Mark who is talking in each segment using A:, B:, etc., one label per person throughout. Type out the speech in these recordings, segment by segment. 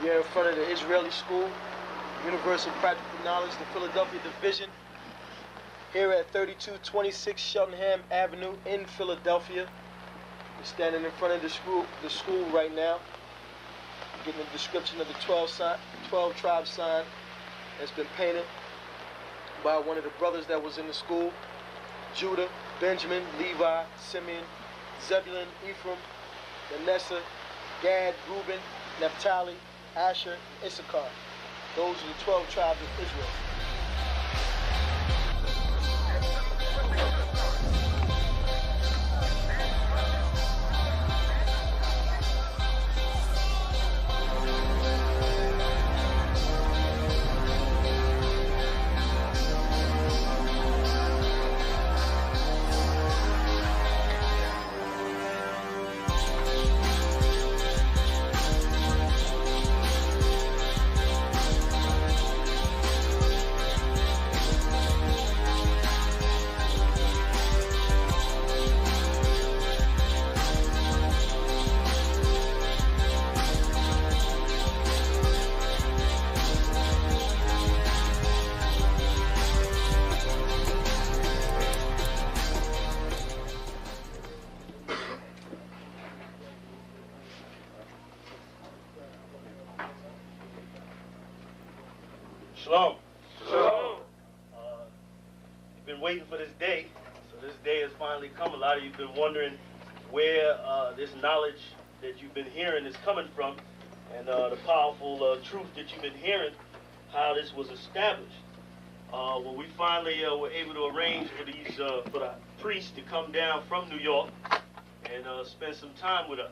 A: We are in front of the Israeli School, Universal Practical Knowledge, the Philadelphia Division, here at 3226 Cheltenham Avenue in Philadelphia. We're standing in front of the school right now, getting a description of the 12 tribe sign that's been painted by one of the brothers that was in the school: Judah, Benjamin, Levi, Simeon, Zebulun, Ephraim, Manasseh, Gad, Reuben, Naphtali, Asher, Issachar. Those are the 12 tribes of Israel.
B: Shalom. Shalom. You've been waiting for this day, so this day has finally come. A lot of you have been wondering where this knowledge that you've been hearing is coming from, and the powerful truth that you've been hearing, how this was established. Well, we finally were able to arrange for the priests to come down from New York and spend some time with us.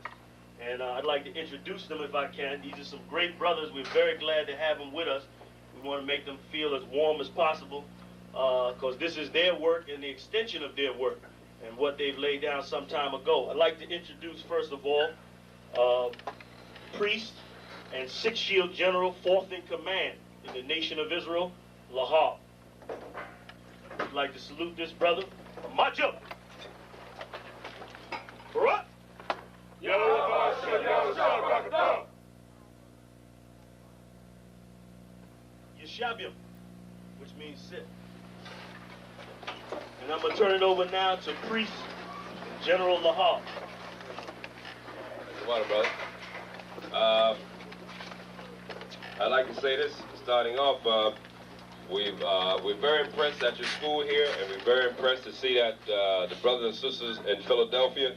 B: And I'd like to introduce them if I can. These are some great brothers. We're very glad to have them with us. We want to make them feel as warm as possible, because this is their work and the extension of their work and what they've laid down some time ago. I'd like to introduce, first of all, priest and Sixth Shield General, fourth in command in the nation of Israel, Lahab. I'd like to salute this brother, Majah. Barak. Yeshabiam, which means sit. And I'm going to turn it over now to Priest General Lahab.
C: Come on, brother. I'd like to say this, starting off, we're very impressed at your school here, and we're very impressed to see that the brothers and sisters in Philadelphia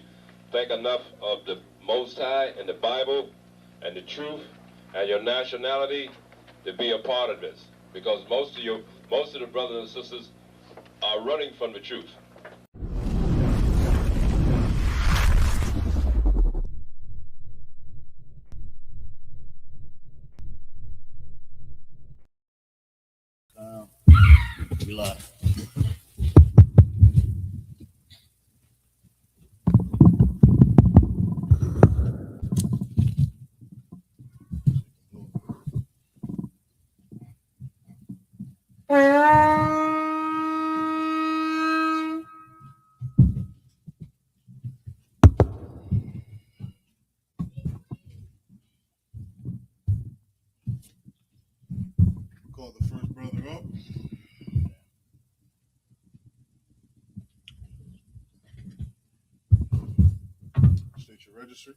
C: think enough of the Most High and the Bible and the truth and your nationality to be a part of this, because most of the brothers and sisters are running from the truth.
B: We live.
D: Call the first brother up. State your registry.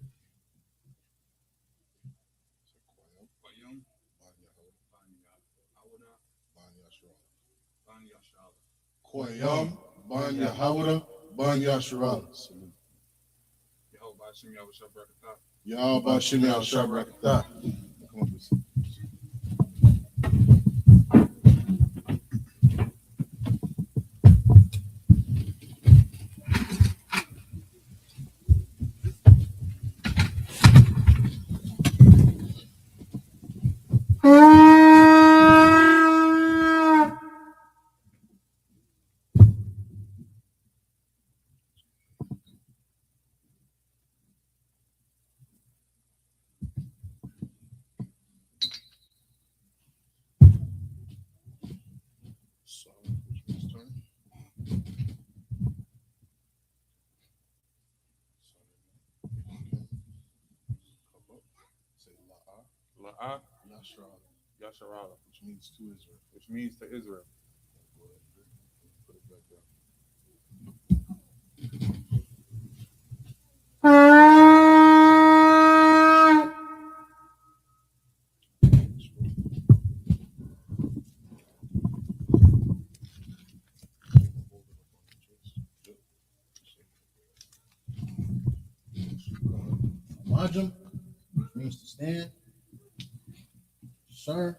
D: Koyam, Banya Hawada, Banya Shirala. Yahweh Shimi Al Shabrakata. Come on, please. La'ah Yasharala, which means to Israel.
E: which means to Israel.
D: Put it back down.
F: Majum, which means to stand. Sir,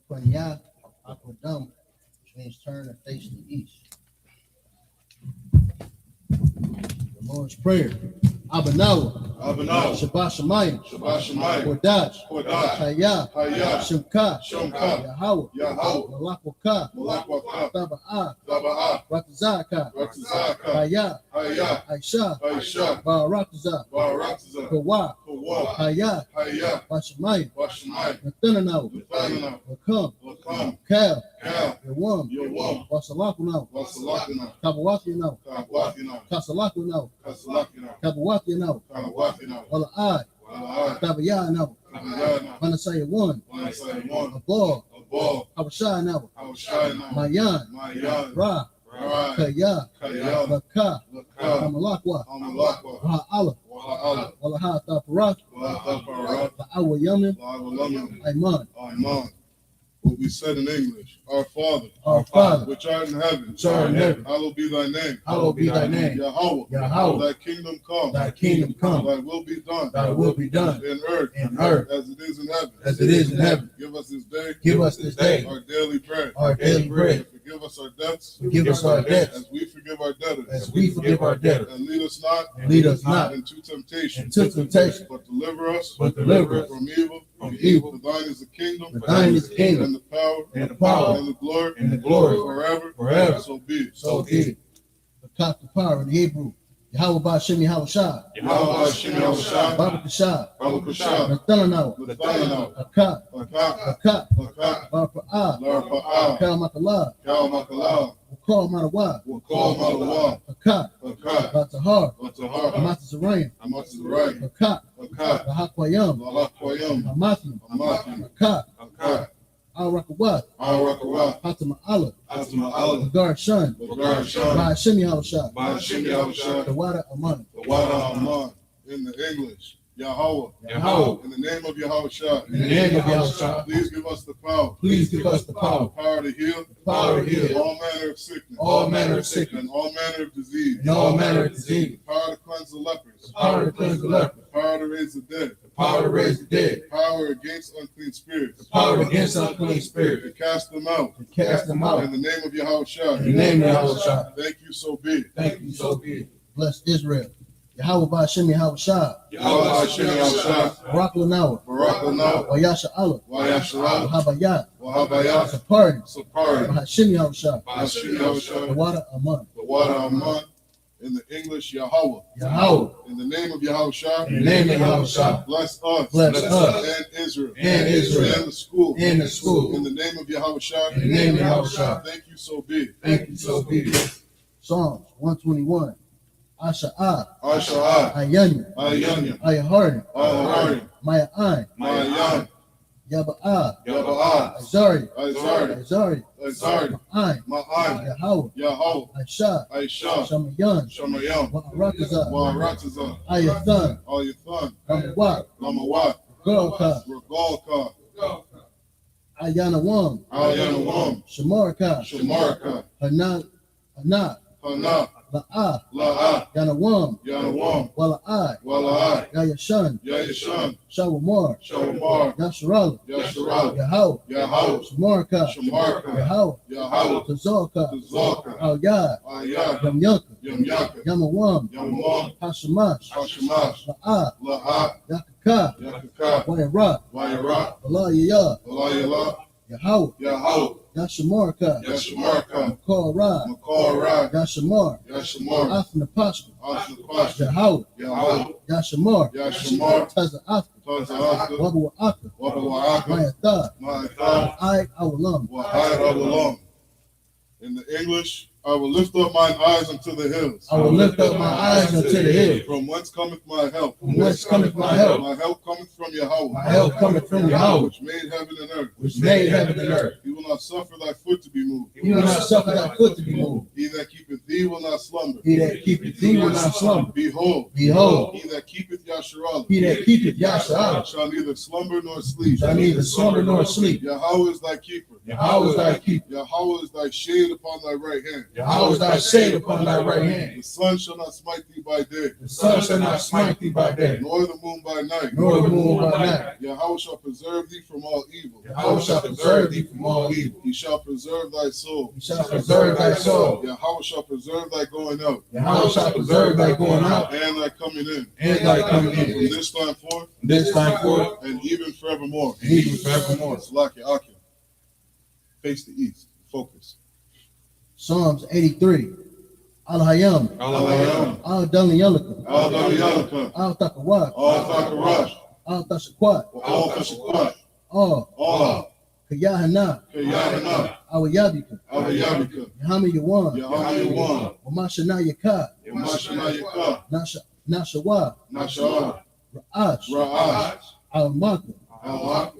F: Panya, Aquadum, which means turn and face the east. The Lord's Prayer. Abanawa, Shabbat Shemayim, Kodash, Hayah, Shemka, Yahweh, Malakwaka, Taba'ah, Ratazaka, Hayah, Aisha, Barakazah, Kawa, Hayah, Bashemayim, Nathananaw, Wakam, Cal, Yawam, Wasalakunau, Kabawakinau, Kasalakunau, Kabawakinau, Wala'ai, Tabayanaw, Manasaya one, Abal, Habashanaw, Mayan, Ra, Kaya, Laka, Amalakwa, Waha'ala, Walaha Taparak, La'awa Yamin, Aiman.
D: What we said in English, Our
F: Father,
D: which art in heaven, hallowed be thy name.
F: Hallowed be thy name.
D: Yahweh, thy kingdom come.
F: Thy kingdom come.
D: Thy will be done.
F: Thy will be done.
D: In earth. As it is in heaven.
F: As it is in heaven.
D: Give us this day.
F: Give us this day.
D: Our daily bread.
F: Our daily bread.
D: And forgive us our debts.
F: Forgive us our debts.
D: As we forgive our debtors.
F: As we forgive our debtors.
D: And lead us not.
F: Lead us not
D: into temptation. But deliver us. From evil.
F: From evil.
D: For thine is the kingdom.
F: For thine is the kingdom.
D: And the power.
F: And the power.
D: And the glory.
F: And the glory.
D: Forever. So be it.
F: So be it. The top the power in the Hebrew. Yahweh Ba'Shem Yahweh Shah. Baruch Shah. Nathananaw. Akat. Barpa'ah. Kal Makalah. Wakal Matawa. Akat. Batahar. Amatazarayim. Akat. Lahakwayam. Hamathim. Akat. Al-Rakawat. Hatama'ala. Agar Shun. Ba'Shem Yahweh Shah. The water Aman.
D: In the English, Yahweh.
F: Yahweh.
D: In the name of Yahweh Shah.
F: In the name of Yahweh Shah.
D: Please give us the power.
F: Please give us the power.
D: Power to heal.
F: Power to heal.
D: All manner of sickness.
F: All manner of sickness.
D: And all manner of disease.
F: And all manner of disease.
D: Power to cleanse the lepers.
F: Power to cleanse the leper.
D: Power to raise the dead.
F: Power to raise the dead.
D: Power against unclean spirits.
F: Power against unclean spirits.
D: To cast them out.
F: To cast them out.
D: In the name of Yahweh Shah.
F: In the name of Yahweh Shah.
D: Thank you, so be it.
F: Thank you, so be it. Bless Israel. Yahweh Ba'Shem Yahweh Shah. Barak Lanawa. Wayasha Allah. Wahabayat. Sapari. Ba'Shem Yahweh Shah. The water Aman.
D: In the English, Yahweh. In the name of Yahweh Shah.
F: In the name of Yahweh Shah.
D: Bless us.
F: And
D: Israel.
F: And
D: the school.
F: In the school.
D: In the name of Yahweh Shah.
F: In the name of Yahweh Shah.
D: Thank you, so be it.
F: Thank you, so be it. Psalms 121. Asha'ah. Ayanya. Ayahardim. Mayan. Yaba'ah. Azari. Ma'an. Yahweh. Aisha. Shamayan. Wa'aratazah. Ayathan. Ramawat. Regalka. Ayanawam. Shamarka. Hana. La'ah. Yanawam. Wala'ai. Yayashan. Shawamar. Yasharala. Yahweh. Shamarka. Yahweh. Tazalka. Al-Yad. Yamyanka. Yamawam. Hashamash. La'ah. Yakaka. Wayara. Allah Yahweh. Yashamarka. Makar Yashamar. Afna Pashka. Yahweh. Yashamar. Taza Afka. Wabu Aka. Mayatha. I Awalam.
D: In the English, I will lift up mine eyes unto the hills.
F: I will lift up my eyes unto the hills.
D: From whence cometh my help?
F: From whence cometh my help?
D: My help cometh from Yahweh.
F: My help cometh from Yahweh,
D: Which made heaven and earth.
F: which made heaven and earth.
D: He will not suffer thy foot to be moved.
F: He will not suffer thy foot to be moved.
D: He that keepeth thee will not slumber.
F: He that keepeth thee will not slumber.
D: Behold,
F: Behold,
D: he that keepeth Yasharallah
F: he that keepeth Yasharallah
D: shall neither slumber nor sleep.
F: shall neither slumber nor sleep.
D: Yahweh is thy keeper.
F: Yahweh is thy keeper.
D: Yahweh is thy shade upon thy right hand.
F: Yahweh is thy shade upon thy right hand.
D: The sun shall not smite thee by day,
F: The sun shall not smite thee by day,
D: nor the moon by night.
F: nor the moon by night.
D: Yahweh shall preserve thee from all evil.
F: Yahweh shall preserve thee from all evil.
D: He shall preserve thy soul.
F: He shall preserve thy soul.
D: Yahweh shall preserve thy going out
F: Yahweh shall preserve thy going out
D: and thy coming in.
F: and thy coming
D: From
F: in.
D: this time forth
F: This time forth
D: and even forevermore.
F: and even forevermore.
D: Salaki Akim. Face the east. Focus.
F: Psalms 83. Al-Hayam,
D: Al-Hayam.
F: Al-Daliyalaka,
D: Al-Daliyalaka.
F: Al-Taqawat,
D: Al-Takarash.
F: Al-Tashakwat,
D: Al-Kashakwat.
F: Al, Kayahana,
D: Kayahana.
F: Al-Yabika,
D: Al-Yabika.
F: Yahami Yawan,
D: Yahayawan.
F: Wamashana Yaka,
D: Yamashanayaka.
F: Nashawa,
D: Nasha'a.
F: Ra'ash,
D: Ra'ash.
F: Al-Maka,
D: Al-Aka.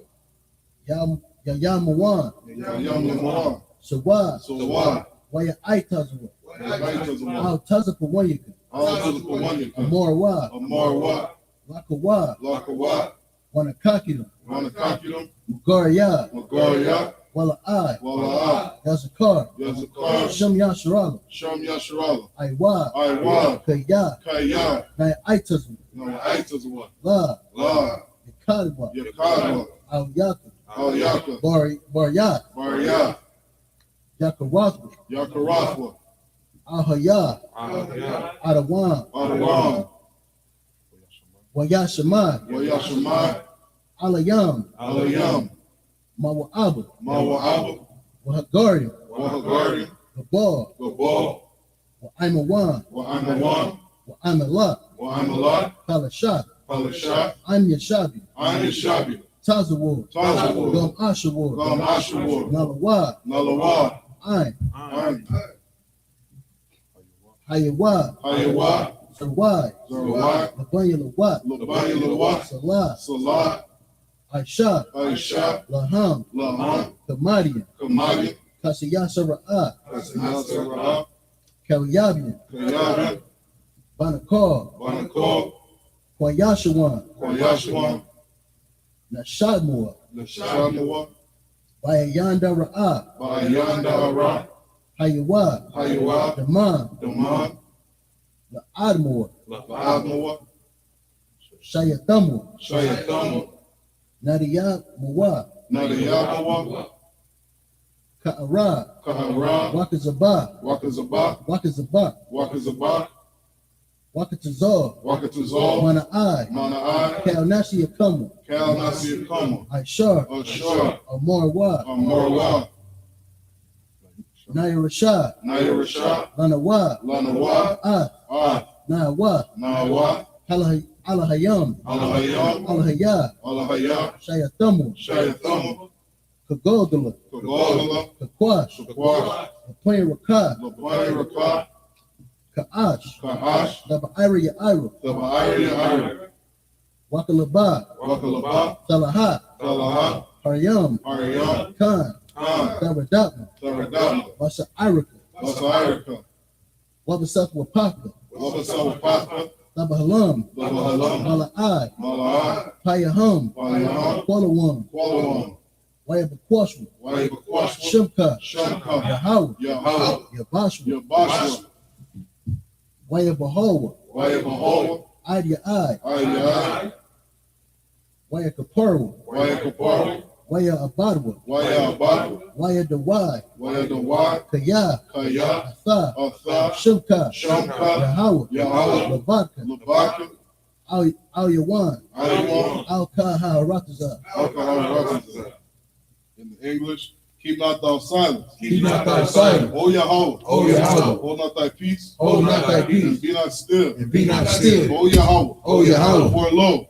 F: Yamawan,
D: Yamawan.
F: Sawa,
D: Sawa.
F: Waya Aitazwa,
D: Al-Baytazwa.
F: Al-Tazapawayaka,
D: Al-Tazapawanyaka.
F: Amorwa,
D: Amarwa.
F: Lakawa,
D: Lakawa.
F: Wanakakira,
D: Manakakiram.
F: Mugarya,
D: Magarya.
F: Wala'ai,
D: Wala'ah.
F: Yazakar,
D: Yazakar.
F: Shem Yasharala,
D: Sham Yasharala.
F: Aiwa,
D: Aiwa.
F: Kaya,
D: Kaya.
F: Naya Aitazwa,
D: No, Aitazwa.
F: La,
D: La.
F: Yakadwa,
D: Yakadwa.
F: Al Yaka,
D: Al-Yaka.
F: Baryat,
D: Barya.
F: Yakawathwa,
D: Yakarathwa.
F: Al Haya, Adawan,
D: Adawan.
F: Wayashamai,
D: Wayashamai.
F: Alayam,
D: Alayam.
F: Mawa'abu,
D: Mawa'abu.
F: Wahagari,
D: Wahagari.
F: Gabal,
D: Gabal.
F: Wa'aimawan,
D: Wa'amawan.
F: Wa'amalat,
D: Wa'amalat.
F: Palashat,
D: Palashat.
F: I'm Yashabi,
D: Ayin Shabi.
F: Tazawar,
D: Tazawar.
F: Gum Ashawar,
D: Gam Ashawar.
F: Nalawad,
D: Nalawad.
F: Ain,
D: Ayin.
F: Hayawad,
D: Hayawad.
F: Sarwai,
D: Zarwai.
F: Labanya Lawat,
D: Labani Lawat.
F: Salah,
D: Salat.
F: Aisha,
D: Aisha.
F: Laham,
D: Laham.
F: Kamadian,
D: Kamadi.
F: Kasiyasara'at,
D: Kasinasara.
F: Kalyabian,
D: Kayabi.
F: Banakar,
D: Banakor.
F: Kwayashawan,
D: Kwayashwan.
F: Nashadmua,
D: Nashanawa.
F: Bayayanda Ra'at,
D: Bayanda Ara.
F: Hayawad,
D: Hayawad.
F: Daman,
D: Daman.
F: La'admua,
D: La'admawa.
F: Shayatamu,
D: Shayatamu.
F: Nadiyat Muwa,
D: Nadayabawa.
F: Ka'ara,
D: Kahara.
F: Wakazaba,
D: Wakazaba.
F: Wakazaba,
D: Wakazaba.
F: Wakatazar,
D: Wakatazal.
F: Mana'ai,
D: Mana'ai.
F: Kalnashi Akamu,
D: Kal Nasir Kama.
F: Aishar,
D: Ashar.
F: Amarwa,
D: Amarwa.
F: Naya Rashad,
D: Naya Rasha.
F: Lanawa,
D: Lanawa.
F: Ah, Nawa,
D: Nawa.
F: Alahayam,
D: Alahayam.
F: Alahaya,
D: Alahaya.
F: Shayatamu,
D: Shayatamu.
F: Kagodala,
D: Kagalala.
F: Kakwash,
D: Shakwash.
F: Lapayan Rakah,
D: Labani Rakah.
F: Ka'ash,
D: Kahash.
F: Labairi Ira,
D: Labairi Ira.
F: Wakalaba,
D: Wakalaba.
F: Salahat,
D: Talaha.
F: Haryam,
D: Aryam.
F: Khan,
D: Khan.
F: Daradapma,
D: Taradama.
F: Wasa Irika,
D: Wasairika.
F: Wabasat Wapaka,
D: Wabasawapaka.
F: Labahalam,
D: Labahalam.
F: Mala'ai,
D: Mala'ai.
F: Payaham,
D: Payaham.
F: Kwalawam,
D: Qualawam.
F: Wayabakwashwa,
D: Wayabakwashwa.
F: Shimka,
D: Shamka.
F: Yahawa,
D: Yahweh.
F: Yabashwa,
D: Yabashwa.
F: Wayabahawa,
D: Wayabahawa.
F: Idya Ai,
D: Ayai.
F: Wayakaparwa,
D: Wayakaparu.
F: Waya Abadwa,
D: Wayabadu.
F: Waya Dawai,
D: Wayadawai.
F: Kaya,
D: Kaya.
F: Atha,
D: Atha.
F: Shimka,
D: Shamka.
F: Yahawa,
D: Yahweh.
F: Labaka,
D: Labaka.
F: Al Yawan,
D: Ayawan.
F: Al Kaha Rataza,
D: Alcohol references. In the English, Keep not thou silence.
F: Keep not thy silence.
D: O Yahweh.
F: O Yahweh.
D: Hold not thy peace.
F: Hold not thy
D: And
F: peace.
D: be not still.
F: And be not still.
D: O Yahweh.
F: O Yahweh.
D: For
F: lo,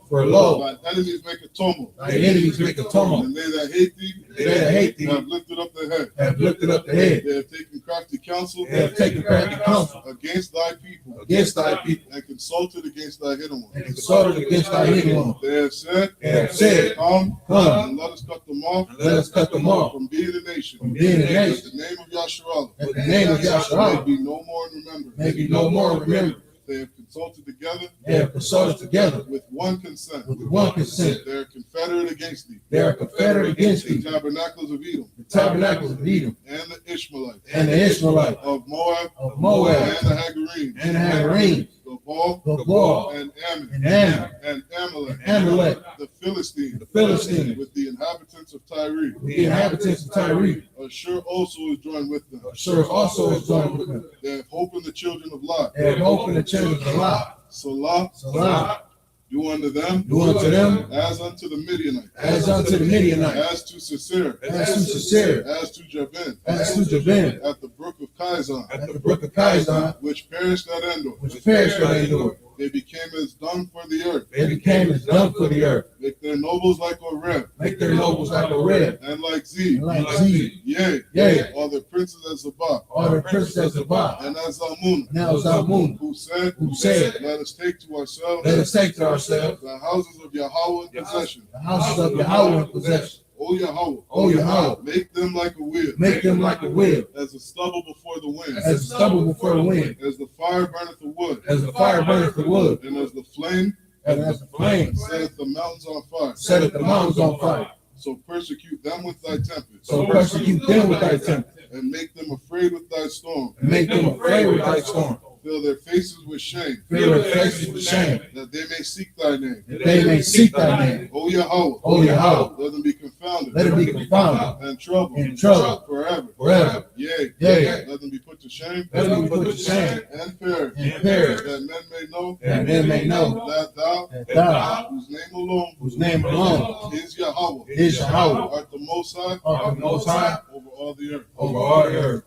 D: lo, thine enemies make a tumult.
F: thy enemies make a tumult.
D: And they that hate thee,
F: They that hate thee
D: have lifted up their head.
F: have lifted up the head.
D: They have taken crafty counsel.
F: They have taken crafty counsel
D: Against thy people.
F: against thy people.
D: And consulted against thy hidden
F: And
D: ones.
F: consulted against thy hidden one.
D: They have said,
F: Come,
D: and let us cut them off.
F: let us cut them off
D: From being a nation.
F: from being a nation.
D: In the name of Yahshua.
F: That the name of
D: May
F: Yahshua
D: be no more remembered.
F: may be no more remembered.
D: They have consulted together
F: They have consulted together
D: with one consent.
F: with one consent.
D: They are confederate against thee.
F: They are confederate against
D: The
F: thee.
D: tabernacles of Edom
F: The tabernacles of Edom
D: and the Ishmaelites
F: and the Ishmaelites
D: of Moab
F: of Moab
D: and the Hagarenes
F: and the Hagarenes,
D: Gabal
F: Gabal
D: and Ammon
F: and Ammon
D: and Amalek
F: and Amalek,
D: the Philistines
F: the Philistines,
D: with the inhabitants of Tyre.
F: with the inhabitants of Tyre.
D: Ashur also is joined with them.
F: Ashur also is joined with them.
D: They have hope in the children of Lot.
F: They have opened the children of Lot.
D: Salah,
F: Salah,
D: do unto them
F: do unto them
D: as unto the Midianites,
F: as unto the Midianites,
D: as to Sisera,
F: as to Sisera,
D: as to Jabin,
F: as to Jabin,
D: at the brook of Kizon,
F: at the brook of Kizon,
D: which perished at Endor.
F: which perished at Endor.
D: They became as dung for the earth.
F: They became as dung for the earth.
D: Make their nobles like Oreb,
F: Make their nobles like a red,
D: and like Z.
F: and like Z.
D: Yea,
F: Yea,
D: all the princes as Zabah,
F: all the princes of Zabah,
D: and as Zalmunna,
F: now Zalmun,
D: who said,
F: who said,
D: let us take to ourselves
F: let us take to ourselves
D: the houses of Yahweh in possession.
F: the houses of Yahweh in possession.
D: O Yahweh,
F: O Yahweh,
D: make them like a wheel,
F: make them like a wheel,
D: as the stubble before the wind,
F: as the stubble before the wind,
D: as the fire burneth the wood,
F: as the fire burneth the wood,
D: and as the flame
F: and as the flame
D: setteth the mountains on fire.
F: setteth the mountains on fire.
D: So persecute them with thy tempest,
F: So persecute them with thy temper,
D: and make them afraid with thy storm.
F: and make them afraid with thy storm.
D: Fill their faces with shame,
F: Fill their faces with shame,
D: that they may seek thy name.
F: that they may seek thy name.
D: O Yahweh,
F: O Yahweh,
D: let them be confounded
F: let it be confounded
D: and troubled
F: and troubled
D: forever.
F: forever.
D: Yea,
F: Yea,
D: let them be put to shame
F: let them be put to shame
D: and perish,
F: and perish,
D: that men may know
F: that men may know
D: that thou,
F: that thou,
D: whose name alone
F: whose name alone
D: is Yahweh,
F: is Yahweh,
D: art the Most High
F: art the Most High
D: over all the earth.
F: over all the earth.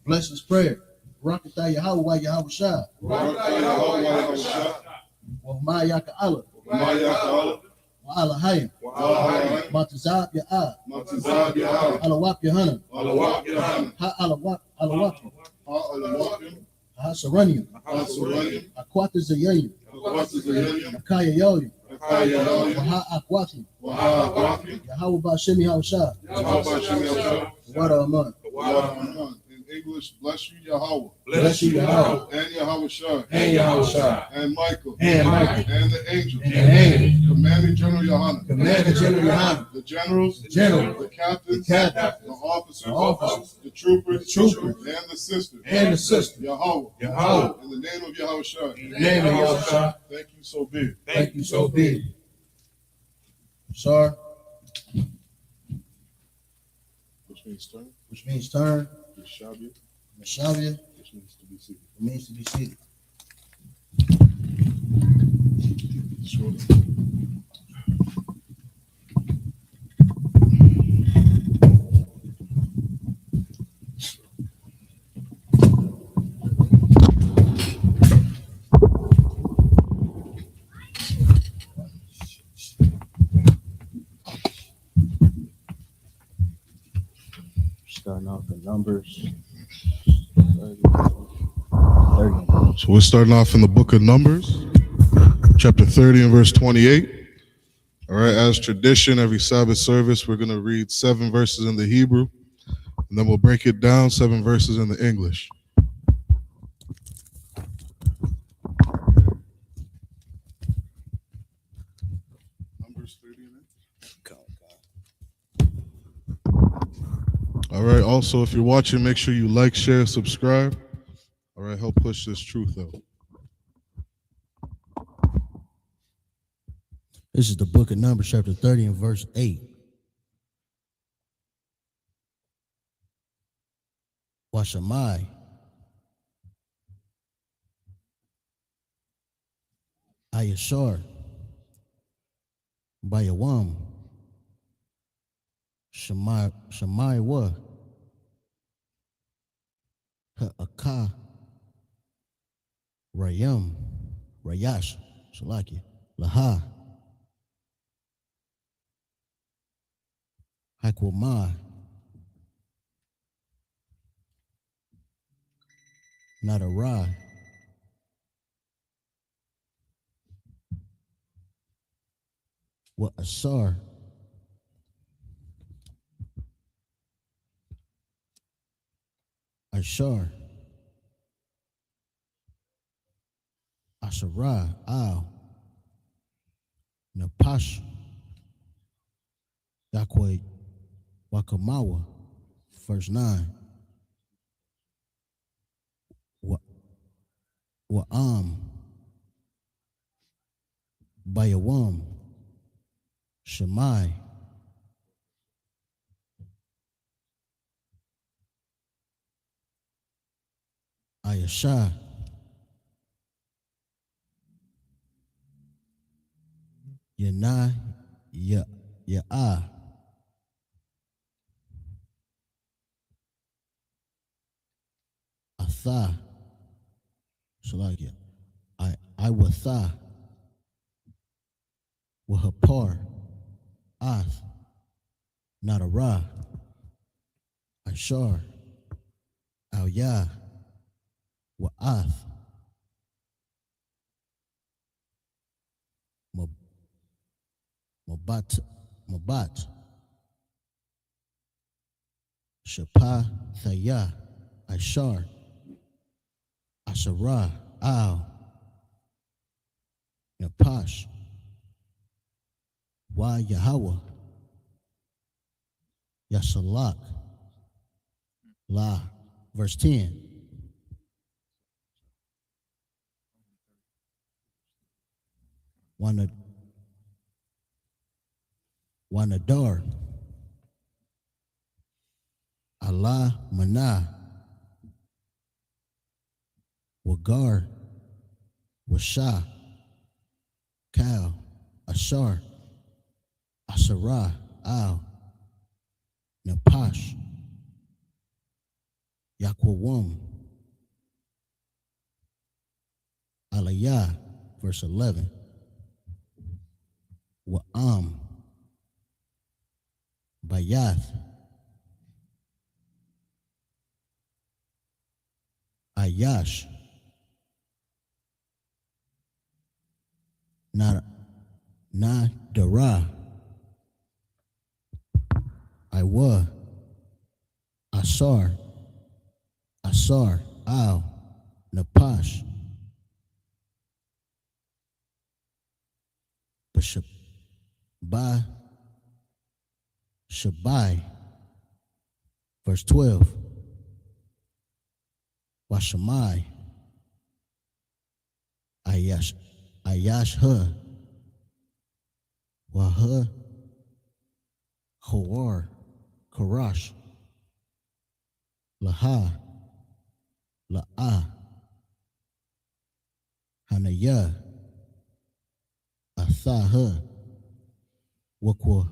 F: Bless this prayer. Rakatah Yahweh Yahweh Shah.
D: Baruch atah Yahweh Yahushua,
F: Wa Ma'ayaka Allah.
D: Maya Ta'ala,
F: Wa Allah Hayim.
D: Wa'ahai,
F: Matazab Ya'ah.
D: Matazab Yahweh,
F: Alawak Yahana.
D: Alawak Yahana,
F: Ha Alawak Alawaki.
D: Ha'alawakim,
F: Ha Saranium.
D: Ha'asuranim,
F: Akwata Zayanim.
D: Ha'asuranim,
F: Akaya Yolim.
D: Ha'ayayayim,
F: Ha Akwati.
D: Wa'ahawaki,
F: Yahweh Bashimi Hawshah.
D: Yahweh B'Shem Yahshua,
F: Wada Aman.
D: Wa'ahman. In English, bless you, Yahweh,
F: Bless you, Yahweh.
D: and Yahweh Shai,
F: And Yahweh Shah.
D: and Michael,
F: And Michael.
D: and the angels,
F: And the angel.
D: commanding General Yohanan,
F: Commander General Yohanan.
D: the generals,
F: The general.
D: the captains,
F: The captain.
D: the officers,
F: The officers.
D: the troopers,
F: The troopers.
D: and the sisters,
F: And the sister.
D: Yahweh,
F: Yahweh.
D: in the name of Yahweh Shai.
F: In the name of Yahweh Shah.
D: Thank you, so be it.
F: Thank you, so be it. Sir,
D: Which means turn,
F: which means turn.
D: Shabia,
F: Mashavia,
D: which means to be seated.
F: it means to be seated.
D: Sure.
F: Starting off in Numbers.
D: So we're starting off in the book of Numbers, chapter 30 and verse 28. All right, as tradition, every Sabbath service, we're going to read 7 verses in the Hebrew, and then we'll break it down, 7 verses in the English. Numbers 30 and All right, also, if you're watching, make sure you like, share, subscribe. All right, help push this truth out.
F: This is the book of Numbers, chapter 30 and verse 8. Washamai. Ayashar. Bayawam. Shemai wa. Ha'aka. Rayam. Rayash. Shalaki. Laha. Hakwamai. Nadarai. Wa Asar. Ashar. Asharai. Al. Napash. Yakwe. Wakamawa. Verse 9. Wa'am. Bayawam. Shemai. Ayasha. Yana. Ya'a. Atha. Shalakia. I watha. Wahapar. Ath. Nadara. Ashar. Al Ya. Wa'ath. Mabat. Shapa Thaya. Ashar. Asara. Al. Napash. Wa Yahweh. Yasalak. La. Verse 10. Wanadar. Allah Mana. Wagar. Washa. Kal. Ashar. Asara. Al. Napash. Yakwawam. Aliyah. Verse 11. Wa'am. Bayath. Ayash. Nadara. Iwa. Asar. Al. Napash. Shabai. Verse 12. Washamai. Ayash her. Waha. Hawar. Karash. Laha. La'a. Hanaya. Athaha. Wakwa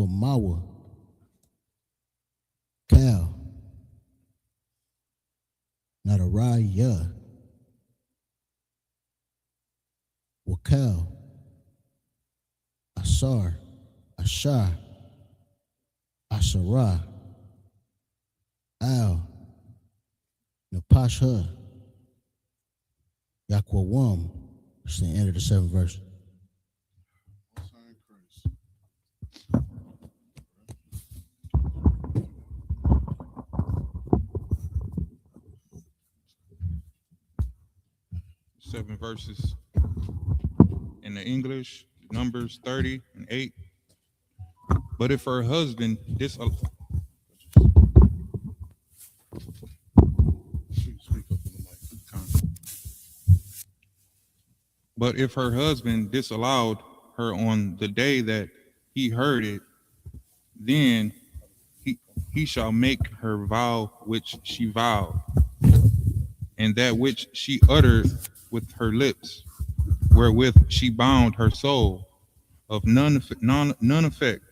F: Mawa. Kal. Nadaraya. Wakal. Asar. Ashar. Asara. Al. Napasha. Yakwawam. It's the end of the 7th verse.
E: Seven verses in the English, Numbers 30 and 8. But if her husband disallowed her on the day that he heard it, then he shall make her vow which she vowed, and that which she uttered with her lips, wherewith she bound her soul, of none effect,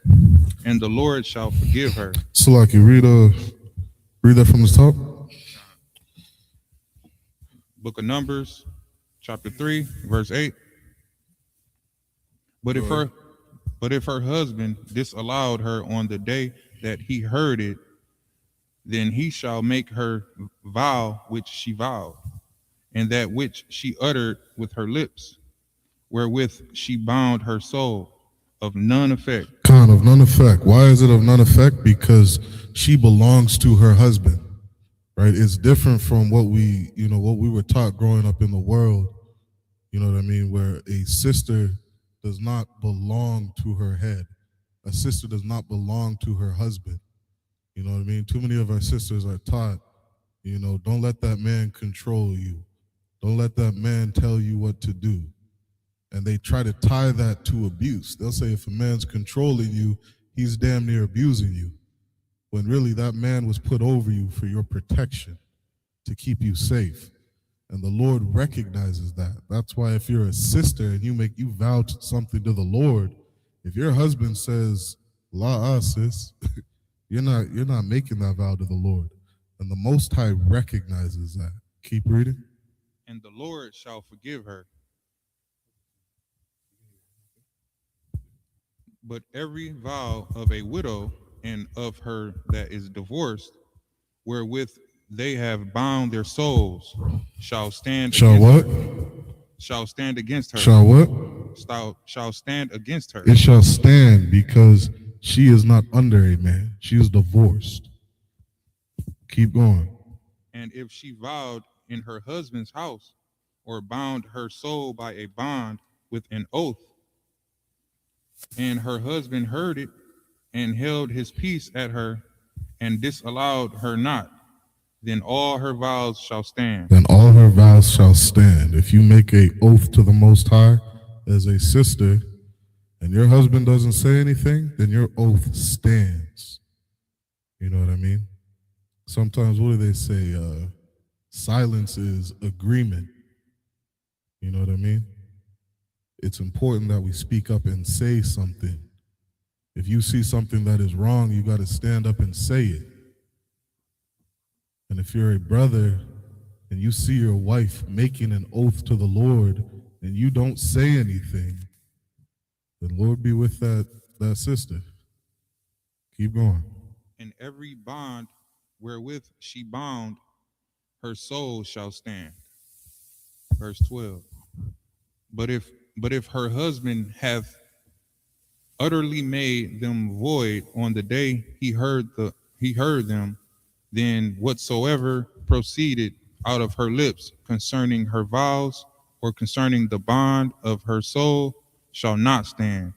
E: and the Lord shall forgive her.
D: Salaki, read that from the top.
E: Book of Numbers, chapter 3, verse 8. But if her husband disallowed her on the day that he heard it, then he shall make her vow which she vowed, and that which she uttered with her lips, wherewith she bound her soul, of none effect.
D: Of none effect. Why is it of none effect? Because she belongs to her husband, right? It's different from what we were taught growing up in the world, you know what I mean, where a sister does not belong to her head. A sister does not belong to her husband. You know what I mean? Too many of our sisters are taught, don't let that man control you. Don't let that man tell you what to do. And they try to tie that to abuse. They'll say if a man's controlling you, he's damn near abusing you. When really that man was put over you for your protection, to keep you safe. And the Lord recognizes that. That's why if you're a sister and you vow to something to the Lord, if your husband says, La sis, you're not making that vow to the Lord. And the Most High recognizes that. Keep reading.
E: And the Lord shall forgive her. But every vow of a widow and of her that is divorced, wherewith they have bound their souls, shall stand.
D: Shall what?
E: Shall stand against her.
D: Shall what?
E: Shall stand against her.
D: It shall stand because she is not under a man. She is divorced. Keep going.
E: And if she vowed in her husband's house, or bound her soul by a bond with an oath, and her husband heard it, and held his peace at her, and disallowed her not, then all her vows shall stand.
D: Then all her vows shall stand. If you make an oath to the Most High as a sister, and your husband doesn't say anything, then your oath stands. You know what I mean? Sometimes, what do they say? Silence is agreement. You know what I mean? It's important that we speak up and say something. If you see something that is wrong, you got to stand up and say it. And if you're a brother and you see your wife making an oath to the Lord and you don't say anything, then Lord be with that sister. Keep going.
E: And every bond wherewith she bound her soul shall stand. Verse 12. But if her husband hath utterly made them void on the day he heard them, then whatsoever proceeded out of her lips concerning her vows or concerning the bond of her soul shall not stand.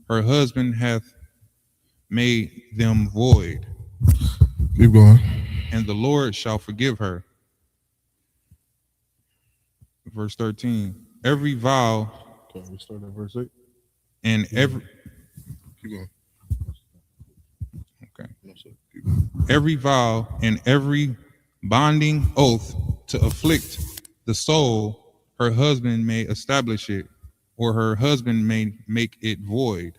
E: Her husband hath made them void.
D: Keep going.
E: And the Lord shall forgive her. Verse 13. Every vow.
D: Okay, we start at verse 8.
E: And every.
D: Keep going.
E: Okay. Every vow and every bonding oath to afflict the soul, her husband may establish it, or her husband may make it void.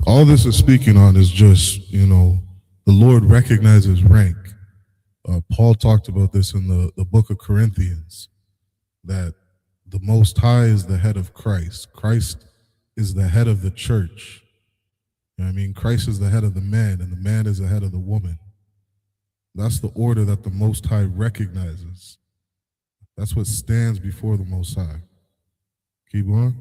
D: All this is speaking on is just, the Lord recognizes rank. Paul talked about this in the book of Corinthians, that the Most High is the head of Christ. Christ is the head of the church. You know what I mean? Christ is the head of the man, and the man is the head of the woman. That's the order that the Most High recognizes. That's what stands before the Most High. Keep going.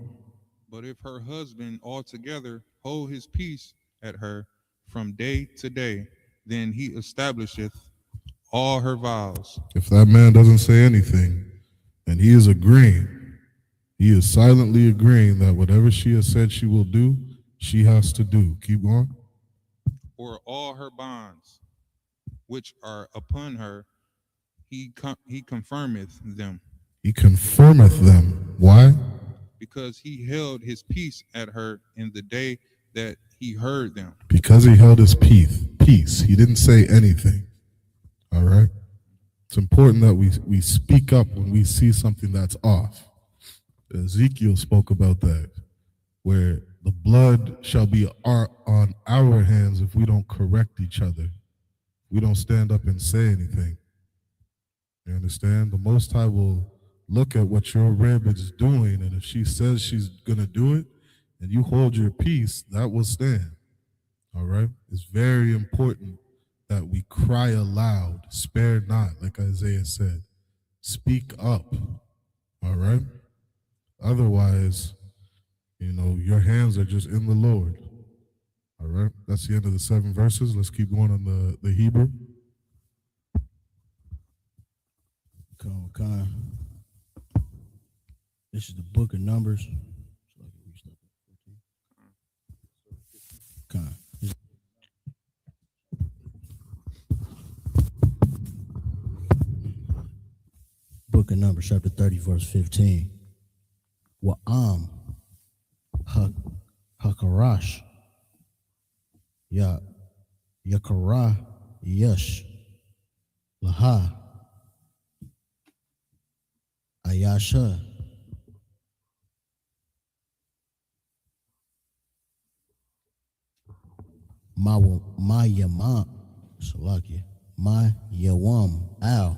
E: But if her husband altogether hold his peace at her from day to day, then he establisheth all her vows.
D: If that man doesn't say anything, and he is agreeing, he is silently agreeing that whatever she has said she will do, she has to do. Keep going.
E: Or all her bonds, which are upon her, he confirmeth them.
D: He confirmeth them. Why?
E: Because he held his peace at her in the day that he heard them.
D: Because he held his peace. He didn't say anything. All right? It's important that we speak up when we see something that's off. Ezekiel spoke about that. where the blood shall be on our hands if we don't correct each other. We don't stand up and say anything. You understand? The Most High will look at what your rib is doing, and if she says she's going to do it, and you hold your peace, that will stand. All right? It's very important that we cry aloud, spare not, like Isaiah said. Speak up. All right? Otherwise, your hands are just in the Lord. All right? That's the end of the 7 verses. Let's keep going on the Hebrew.
F: Come. This is the book of Numbers. Come. Book of Numbers, chapter 30, verse 15. Wa'am hakarash yakara yesh laha ayasha ma yama salakia ma yawam al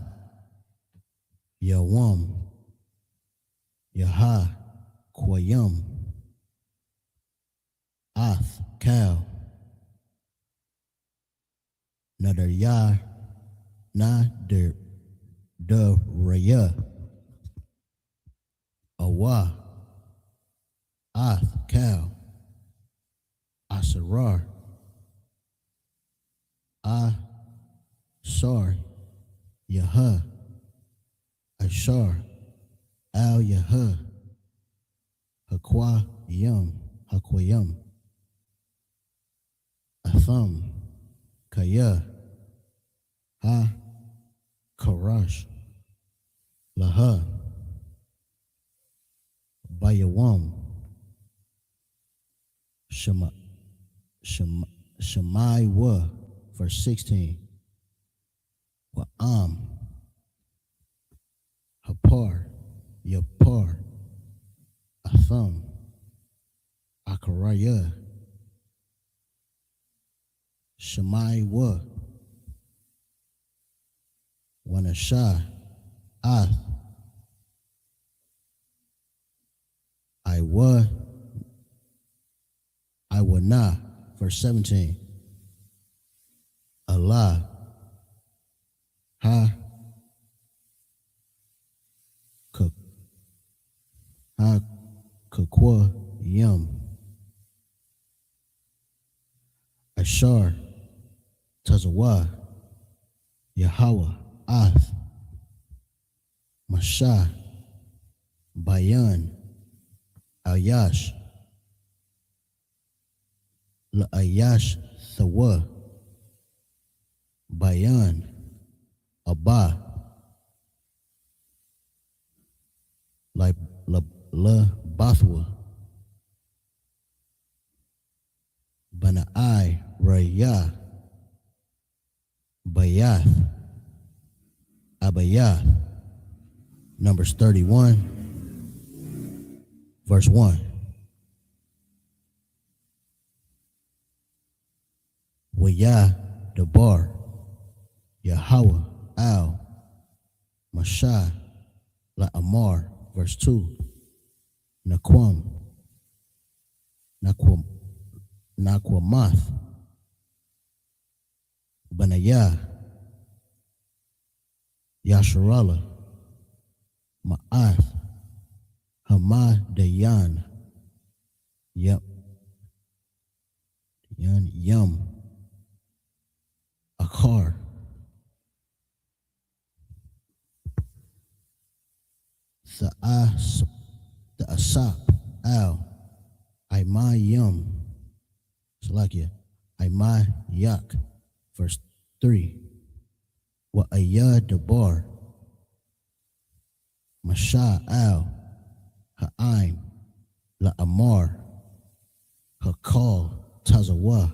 F: yawam yaha kwayam ath cow nadar ya na der raya awa ath cow asarar asar yaha ashar al yaha hakwayam atham kaya ha karash laha bayawam Shemai wa, verse 16. Wa'am hapar yapar atham akaraya Shemai wa wanasha ath I will not, verse 17. Allah ha kakwa yum ashar tazawa Yahweh ath masha bayan ayash la ayash thawa bayan abba like la bathwa bana I raya bayath abayath. Numbers 31 verse 1. Waya Debar Yahweh Al Mashah La Amar, verse 2. Naquamath Banaya Yasharala Ma'ath Hamadayan Yum Akar the Asap Al Imayum Salakia Imayak, verse 3. Wa Ayah Debar Masha Al Ha'im La Amar Hakal Tazawa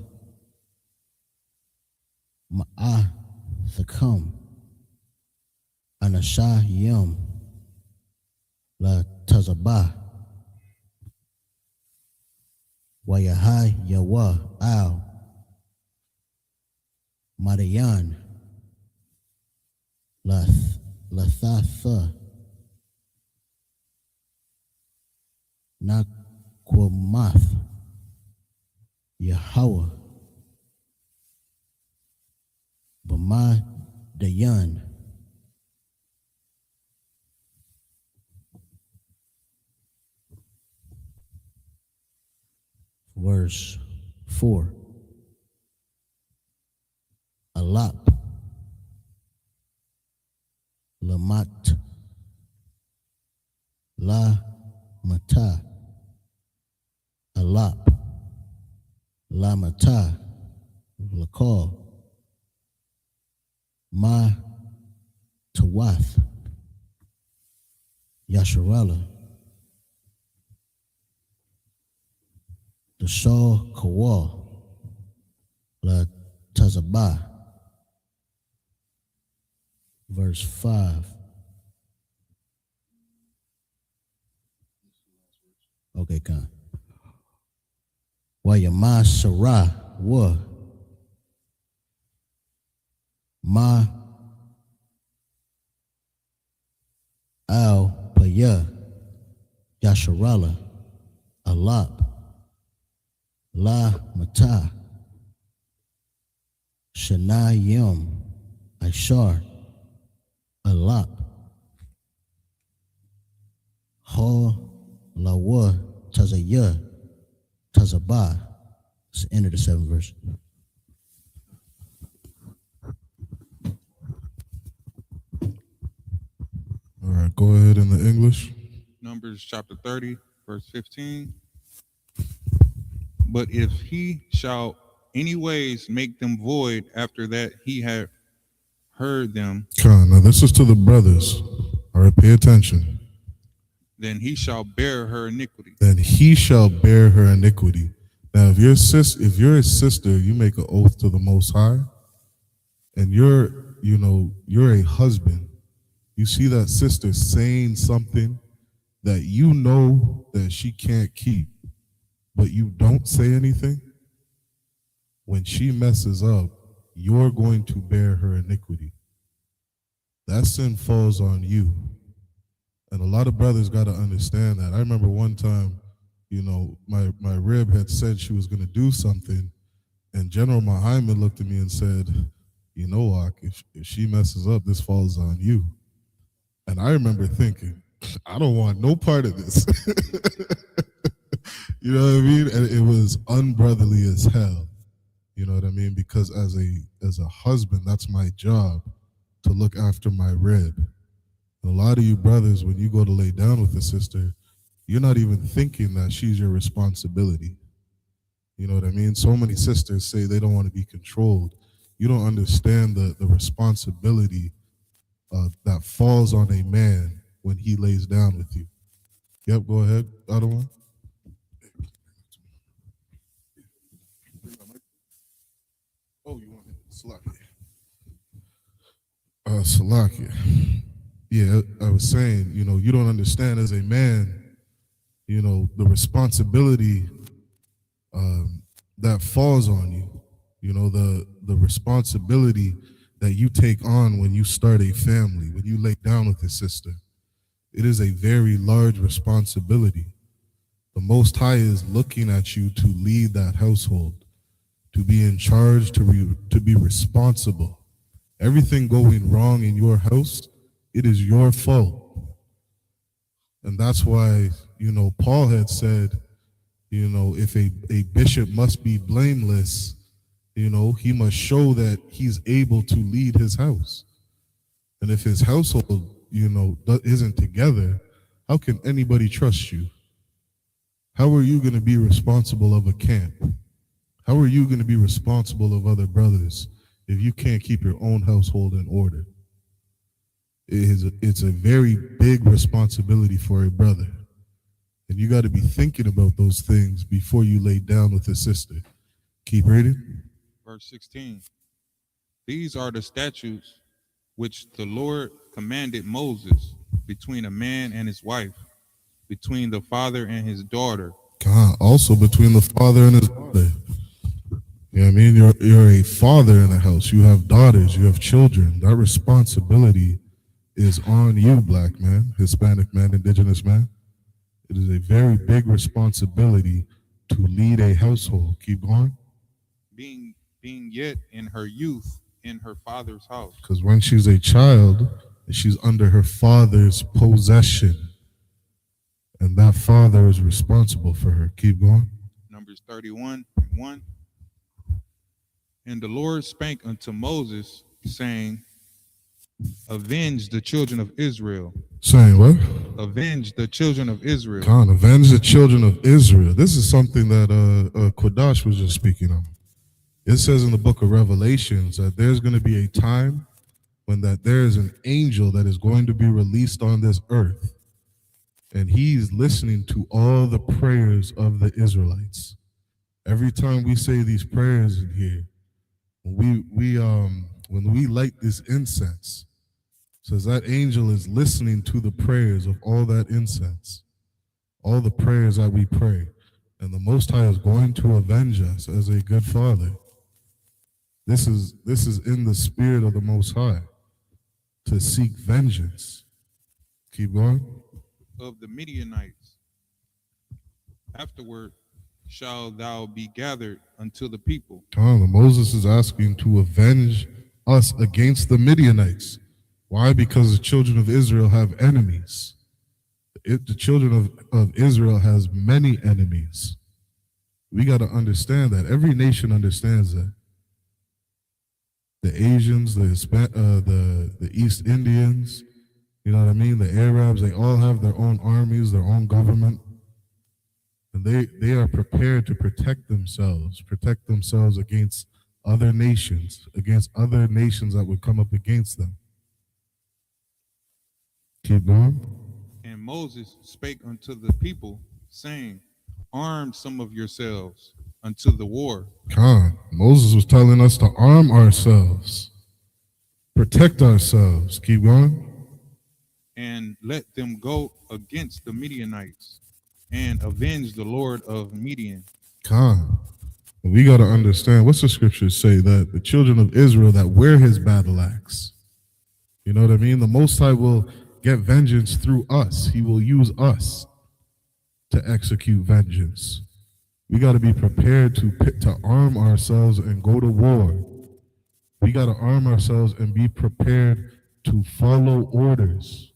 F: Ma'ah Thakam Anashah Yum La Tazabah Wayahai Yawa Al Madayan Lathatha Nakwamath Yahweh Bama Dayan verse 4 Alap Lamat La Mata Alap La Mata Lakal Ma Tawath Yasharala the Shaw Kawal La Tazabah verse 5 okay con Wayama Sarah Wa Ma Al Paya Yasharala Alap La Mata Shanayim Ishar Alap Ha Lawa Tazaya Tazabah. It's the end of the 7th verse.
D: All right, go ahead in the English.
E: Numbers chapter 30, verse 15. But if he shall anyways make them void after that he had heard them,
D: Con, now this is to the brothers. All right, pay attention.
E: then he shall bear her iniquity.
D: Then he shall bear her iniquity. Now, if you're a sister, you make an oath to the Most High, and you're a husband. You see that sister saying something that you know that she can't keep, but you don't say anything. When she messes up, you're going to bear her iniquity. That sin falls on you. And a lot of brothers got to understand that. I remember one time, my rib had said she was going to do something, and General Muhammad looked at me and said, Ak, if she messes up, this falls on you. And I remember thinking, I don't want no part of this. You know what I mean? And it was unbrotherly as hell. You know what I mean? Because as a husband, that's my job, to look after my rib. And a lot of you brothers, when you go to lay down with a sister, you're not even thinking that she's your responsibility. You know what I mean? So many sisters say they don't want to be controlled. You don't understand the responsibility that falls on a man when he lays down with you. Yep, go ahead, other one. Oh, you want it? Salakia. Yeah, I was saying, you don't understand as a man, the responsibility that falls on you. The responsibility that you take on when you start a family, when you lay down with a sister. It is a very large responsibility. The Most High is looking at you to lead that household, to be in charge, to be responsible. Everything going wrong in your house, it is your fault. And that's why, Paul had said, if a bishop must be blameless, he must show that he's able to lead his house. And if his household, isn't together, how can anybody trust you? How are you going to be responsible of a camp? How are you going to be responsible of other brothers if you can't keep your own household in order? It's a very big responsibility for a brother. And you got to be thinking about those things before you lay down with a sister. Keep reading.
E: Verse 16. These are the statutes which the Lord commanded Moses between a man and his wife, between the father and his daughter,
D: God, also between the father and his mother. You know what I mean? You're a father in the house. You have daughters. You have children. That responsibility is on you, black man, Hispanic man, indigenous man. It is a very big responsibility to lead a household. Keep going.
E: Being yet in her youth in her father's house.
D: Because when she's a child, she's under her father's possession. And that father is responsible for her. Keep going.
E: Numbers 31:1. And the Lord spake unto Moses, saying, Avenge the children of Israel.
D: Saying what?
E: Avenge the children of Israel.
D: God, avenge the children of Israel. This is something that Kodash was just speaking of. It says in the book of Revelations that there's going to be a time when that there is an angel that is going to be released on this earth. And he's listening to all the prayers of the Israelites. Every time we say these prayers in here, when we light this incense, says that angel is listening to the prayers of all that incense, all the prayers that we pray. And the Most High is going to avenge us as a good father. This is in the spirit of the Most High, to seek vengeance. Keep going.
E: Of the Midianites. Afterward shall thou be gathered unto the people.
D: Moses is asking to avenge us against the Midianites. Why? Because the children of Israel have enemies. The children of Israel has many enemies. We got to understand that. Every nation understands that. The Asians, the East Indians, you know what I mean? The Arabs, they all have their own armies, their own government. And they are prepared to protect themselves against other nations that would come up against them. Keep going.
E: And Moses spake unto the people, saying, Arm some of yourselves unto the war.
D: Moses was telling us to arm ourselves, protect ourselves. Keep going.
E: And let them go against the Midianites and avenge the Lord of Midian.
D: We got to understand, what's the scriptures say? That the children of Israel that wear his battle axe, you know what I mean? The Most High will get vengeance through us. He will use us to execute vengeance. We got to be prepared to arm ourselves and go to war. We got to arm ourselves and be prepared to follow orders.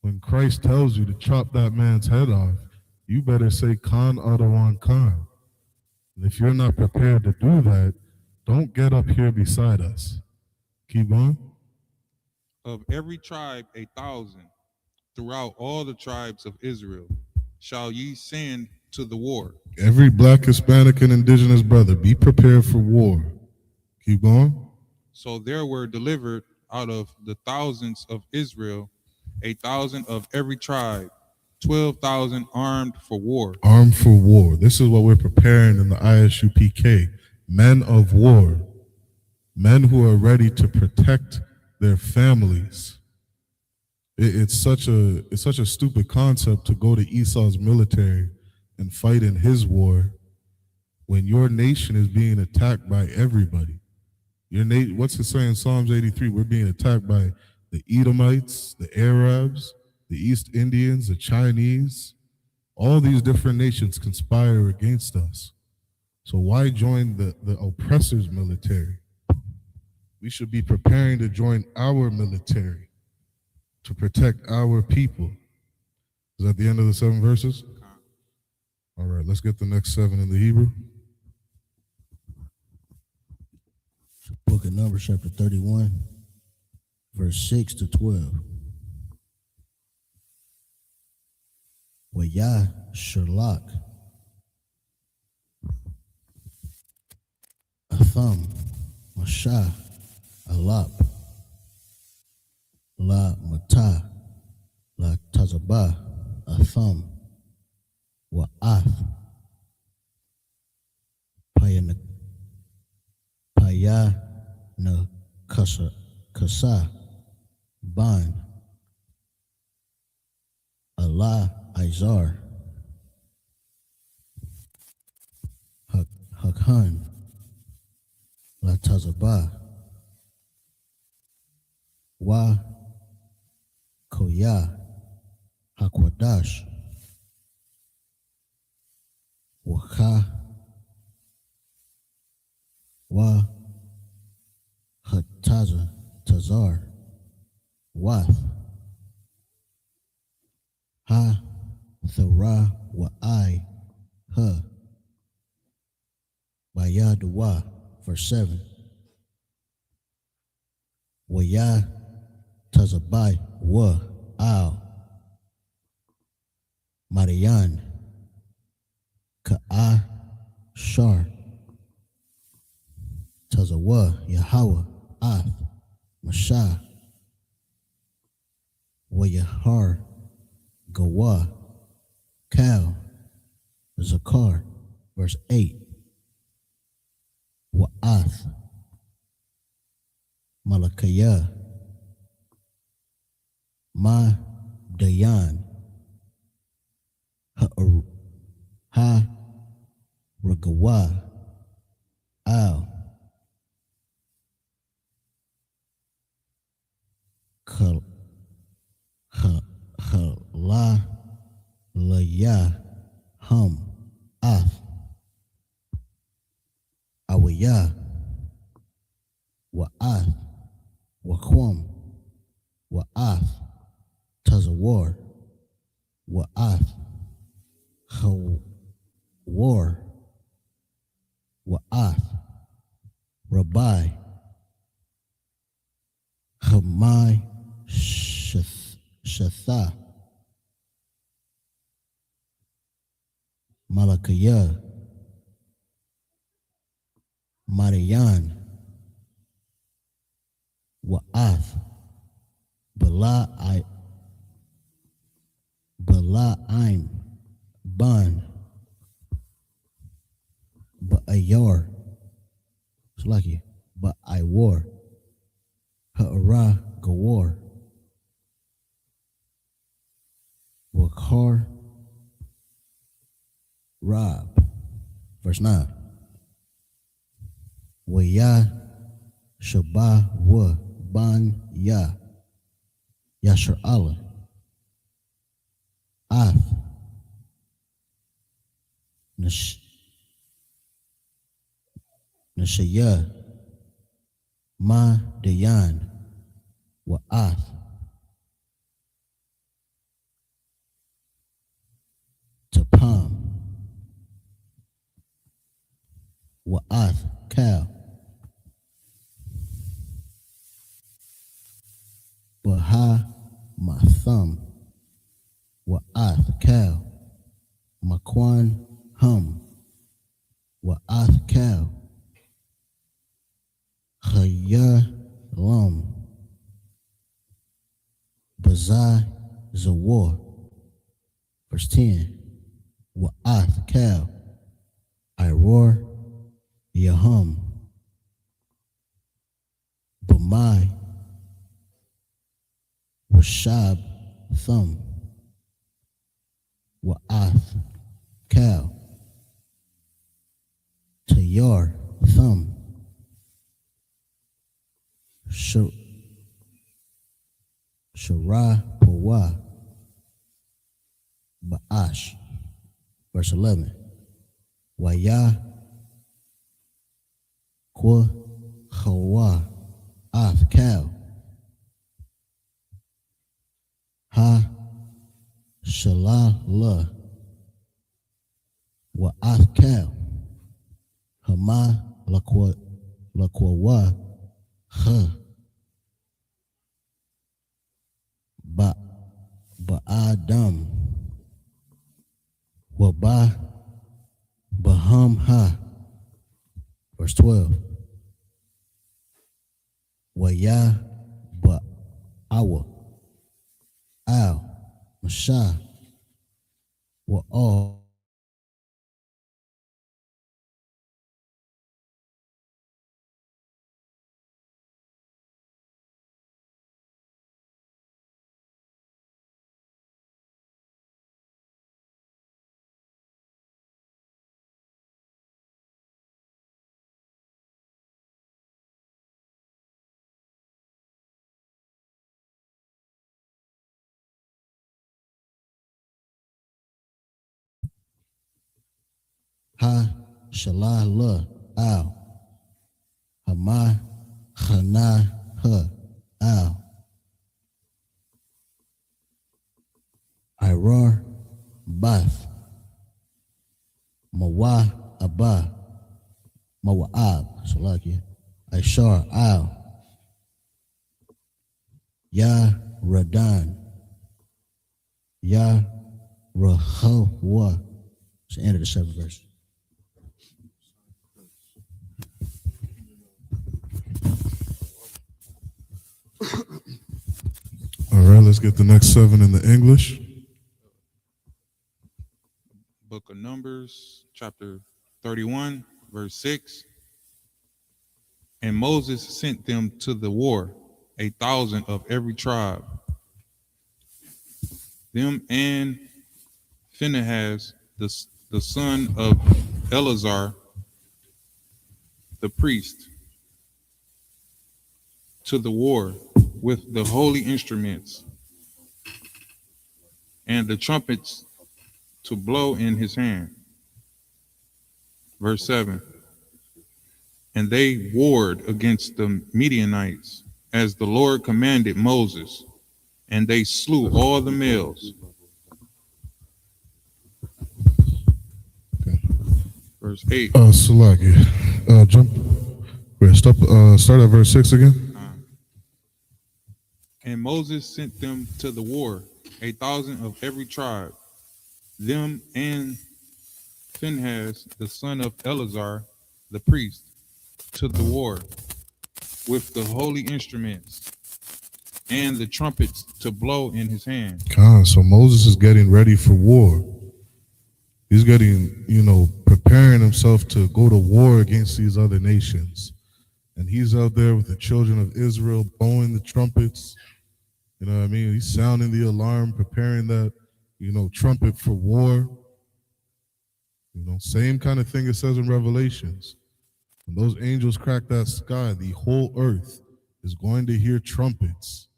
D: When Christ tells you to chop that man's head off, you better say Khan Adawan Khan. And if you're not prepared to do that, don't get up here beside us. Keep going.
E: Of every tribe 1,000, throughout all the tribes of Israel, shall ye send to the war.
D: Every black, Hispanic, and indigenous brother, be prepared for war. Keep going.
E: So there were delivered out of the thousands of Israel 1,000 of every tribe, 12,000 armed for war.
D: Armed for war. This is what we're preparing in the ISUPK. Men of war. Men who are ready to protect their families. It's such a stupid concept to go to Esau's military and fight in his war when your nation is being attacked by everybody. What's it saying in Psalms 83? We're being attacked by the Edomites, the Arabs, the East Indians, the Chinese. All these different nations conspire against us. So why join the oppressor's military? We should be preparing to join our military to protect our people. Is that the end of the 7 verses? All right, let's get the next 7 in the Hebrew.
F: Book of Numbers, chapter 31, verse 6 to 12. Wayah Sherlock Atham Mashah Alap La Mata La Tazabah Atham Wa'ath Payana Kasa Ban Allah Izar Hakhan La Tazaba Wa Koya Hakwadash Waka Wa Hataza Tazar Wath Ha Thara Wa I Ha Bayadwa, verse 7. Waya Tazabai Wa Al Marian Ka'a Shar Tazawa Yahweh Ath Mashah Wayahar Gawa Kal Zakar, verse 8. Wa'ath Malakaya Ma Dayan Ha Ragawa Al Khala Laya Hum Ath Awaya Wa'ath Waquam Wa'ath Tazawar Wa'ath Hawar Wa'ath Rabbi Hamai Shatha Malakaya Marian Wa'ath Bala'im Ban Ba'ayar Slaki Ba'aywar Ha'ara Gawar Wakar Rob, verse 9. Waya Shabah Wa Ban Ya Yashar Allah Ath Nashaya Ma Dayan Wa Ath Tapam Wa Ath Kal Baha Matham Wa'ath Kal Makwan Hum Wa'ath Kal Chayalam Bazai Zawar, verse 10. Wa'ath Kal Iroar Yahum Bamai Washab Thumb Wa'ath Kal Tayar Thumb Shara Pawa Ba'ash, verse 11. Waya Kwa Hawa Ath Kal Ha Shalala Wa'ath Kal Hama Lakwa Ha Ba'adam Waba Baham Ha, verse 12. Waya Ba'awa Al Mashah Wa'al Ha Shalah La Al Hama Hana Ha Al Irar Bath Mawa Abba Mawa'ab Salakia Ishar Al Ya Radan Ya Rahawa. It's the end of the 7th verse.
D: All right, let's get the next 7 in the English.
E: Book of Numbers, chapter 31, verse 6. And Moses sent them to the war, 1,000 of every tribe. Them and Phinehas, the son of Eleazar, the priest, to the war with the holy instruments and the trumpets to blow in his hand. Verse 7. And they warred against the Midianites as the Lord commanded Moses, and they slew all the males.
D: Okay.
E: Verse 8.
D: Salaki. Start at verse 6 again.
E: And Moses sent them to the war, 1,000 of every tribe, them and Phinehas, the son of Eleazar, the priest, to the war with the holy instruments and the trumpets to blow in his hand.
D: So Moses is getting ready for war. He's getting, preparing himself to go to war against these other nations. And he's out there with the children of Israel blowing the trumpets. You know what I mean? He's sounding the alarm, preparing that, trumpet for war. Same kind of thing it says in Revelations. When those angels crack that sky, the whole earth is going to hear trumpets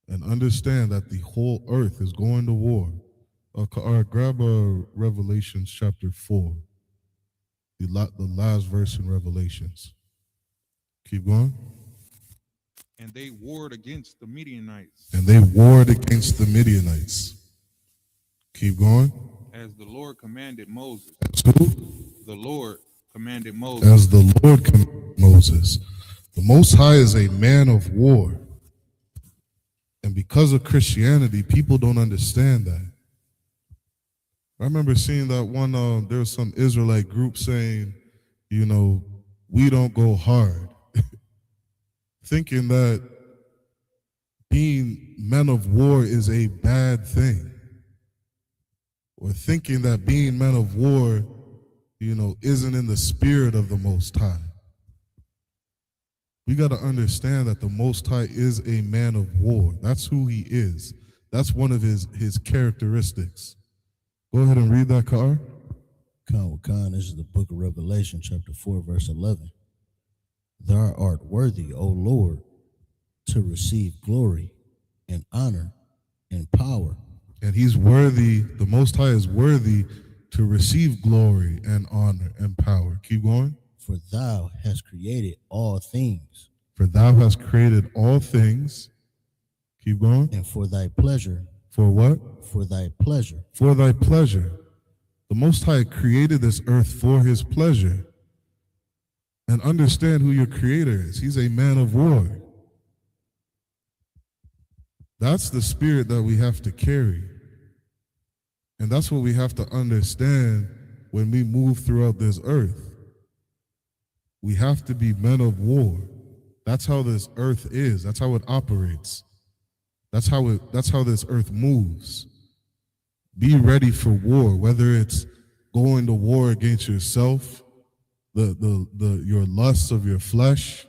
D: and understand that the whole earth is going to war. Grab Revelations chapter 4, the last verse in Revelations. Keep going.
E: And they warred against the Midianites.
D: And they warred against the Midianites. Keep going.
E: As the Lord commanded Moses.
D: As who?
E: The Lord commanded Moses.
D: As the Lord commanded Moses. The Most High is a man of war. And because of Christianity, people don't understand that. I remember seeing that one, there was some Israelite group saying, we don't go hard. Thinking that being men of war is a bad thing. Or thinking that being men of war, isn't in the spirit of the Most High. We got to understand that the Most High is a man of war. That's who he is. That's one of his characteristics. Go ahead and read that, Ka'ar.
F: Khan, this is the book of Revelation, chapter 4, verse 11. Thou art worthy, O Lord, to receive glory and honor and power.
D: And he's worthy, the Most High is worthy to receive glory and honor and power. Keep going.
F: For thou hast created all things.
D: For thou hast created all things. Keep going.
F: And for thy pleasure.
D: For what?
F: For thy pleasure.
D: For thy pleasure. The Most High created this earth for his pleasure. And understand who your creator is. He's a man of war. That's the spirit that we have to carry. And that's what we have to understand when we move throughout this earth. We have to be men of war. That's how this earth is. That's how it operates. That's how this earth moves. Be ready for war, whether it's going to war against yourself, your lusts of your flesh.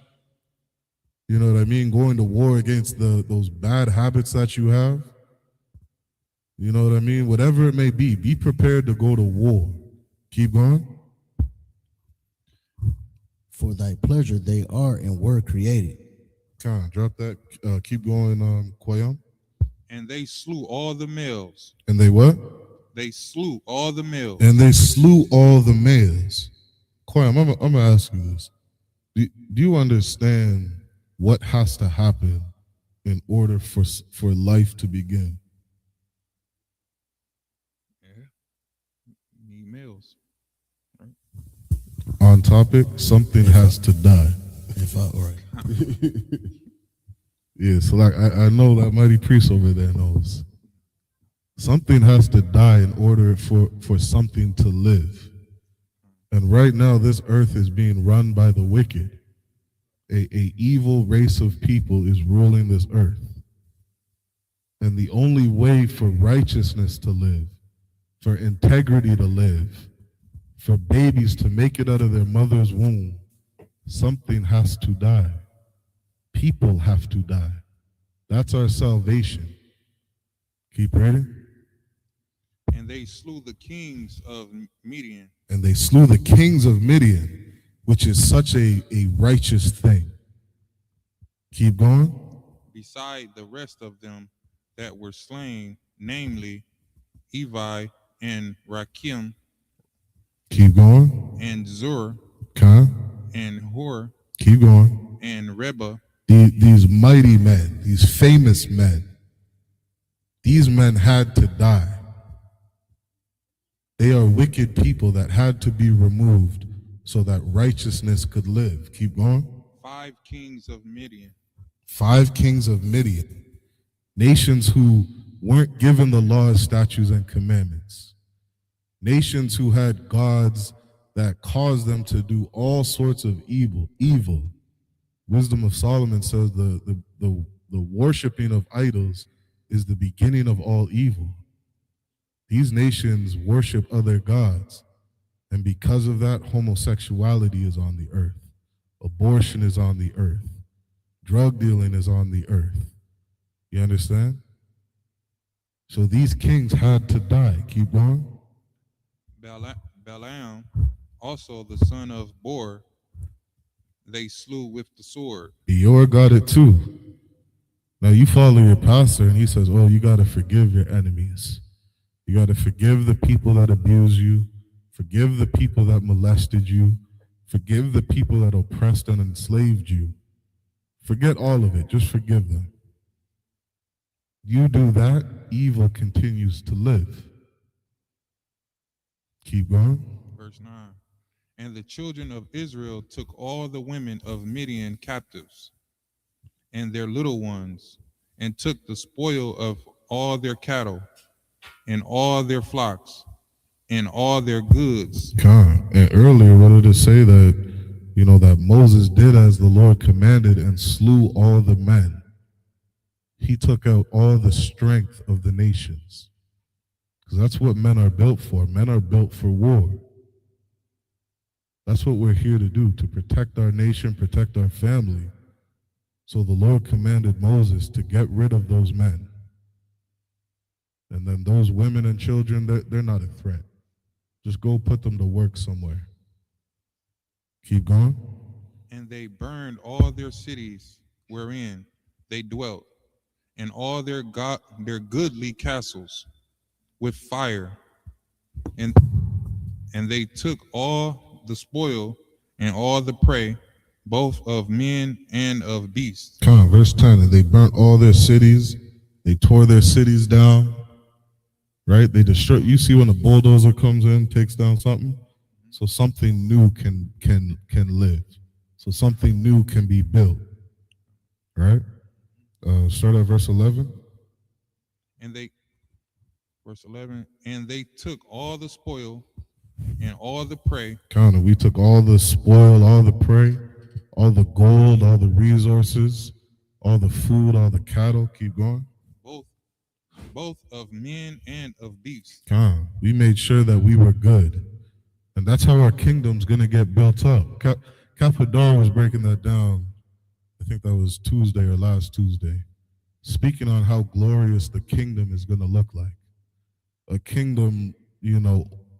D: You know what I mean? Going to war against those bad habits that you have. You know what I mean? Whatever it may be prepared to go to war. Keep going.
F: For thy pleasure they are and were created.
D: Come on, drop that. Keep going, Koyam.
E: And they slew all the males.
D: And they what?
E: they slew all the males.
D: And they slew all the males. Quam, I'm going to ask you this. Do you understand what has to happen in order for life to begin?
E: Yeah. Need males. Right?
D: On topic, something has to die. If I right. Yeah, so like I know that mighty priest over there knows. Something has to die in order for something to live. And right now, this earth is being run by the wicked. A evil race of people is ruling this earth. And the only way for righteousness to live, for integrity to live, for babies to make it out of their mother's womb, something has to die. People have to die. That's our salvation. Keep reading.
E: And they slew the kings of Midian.
D: And they slew the kings of Midian, which is such a righteous thing. Keep going.
E: Beside the rest of them that were slain, namely Evi and Rakim.
D: Keep going.
E: And Zur. And Hor.
D: Keep going.
E: And Reba.
D: These mighty men, these famous men, these men had to die. They are wicked people that had to be removed so that righteousness could live. Keep going.
E: 5 kings of Midian.
D: 5 kings of Midian. Nations who weren't given the laws, statutes, and commandments. Nations who had gods that caused them to do all sorts of evil. Wisdom of Solomon says the worshiping of idols is the beginning of all evil. These nations worship other gods, and because of that, homosexuality is on the earth. Abortion is on the earth. Drug dealing is on the earth. You understand? So these kings had to die. Keep going.
E: Balaam, also the son of Bor, they slew with the sword.
D: Beor got it too. Now you follow your pastor and he says, oh, you got to forgive your enemies. You got to forgive the people that abuse you. Forgive the people that molested you. Forgive the people that oppressed and enslaved you. Forget all of it. Just forgive them. You do that, evil continues to live. Keep going.
E: Verse 9. And the children of Israel took all the women of Midian captives, and their little ones, and took the spoil of all their cattle, and all their flocks, and all their goods.
D: And earlier, what did it say that, that Moses did as the Lord commanded and slew all the men? He took out all the strength of the nations. Because that's what men are built for. Men are built for war. That's what we're here to do, to protect our nation, protect our family. So the Lord commanded Moses to get rid of those men. And then those women and children, they're not a threat. Just go put them to work somewhere. Keep going.
E: And they burned all their cities wherein they dwelt, and all their goodly castles with fire. And they took all the spoil and all the prey, both of men and of beasts.
D: Verse 10, and they burnt all their cities. They tore their cities down. Right? They destroy. You see when a bulldozer comes in, takes down something, so something new can live. So something new can be built. Right? Start at verse 11.
E: Verse 11, and they took all the spoil and all the prey.
D: We took all the spoil, all the prey, all the gold, all the resources, all the food, all the cattle. Keep going.
E: Both of men and of beasts.
D: We made sure that we were good. And that's how our kingdom's going to get built up. Capador was breaking that down. I think that was Tuesday or last Tuesday. Speaking on how glorious the kingdom is going to look like. A kingdom,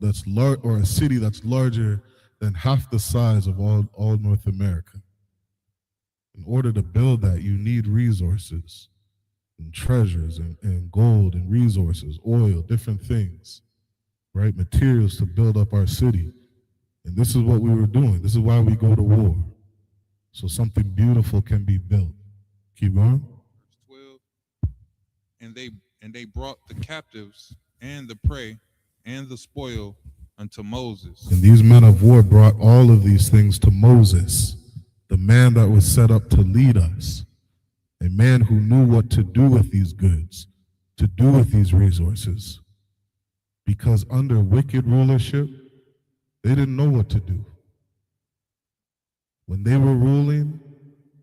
D: that's large, or a city that's larger than half the size of all North America. In order to build that, you need resources and treasures and gold and resources, oil, different things. right? Materials to build up our city. And this is what we were doing. This is why we go to war. So something beautiful can be built. Keep going.
E: Verse 12. And they brought the captives and the prey and the spoil unto Moses.
D: And these men of war brought all of these things to Moses, the man that was set up to lead us, a man who knew what to do with these goods, to do with these resources. Because under wicked rulership, they didn't know what to do. When they were ruling,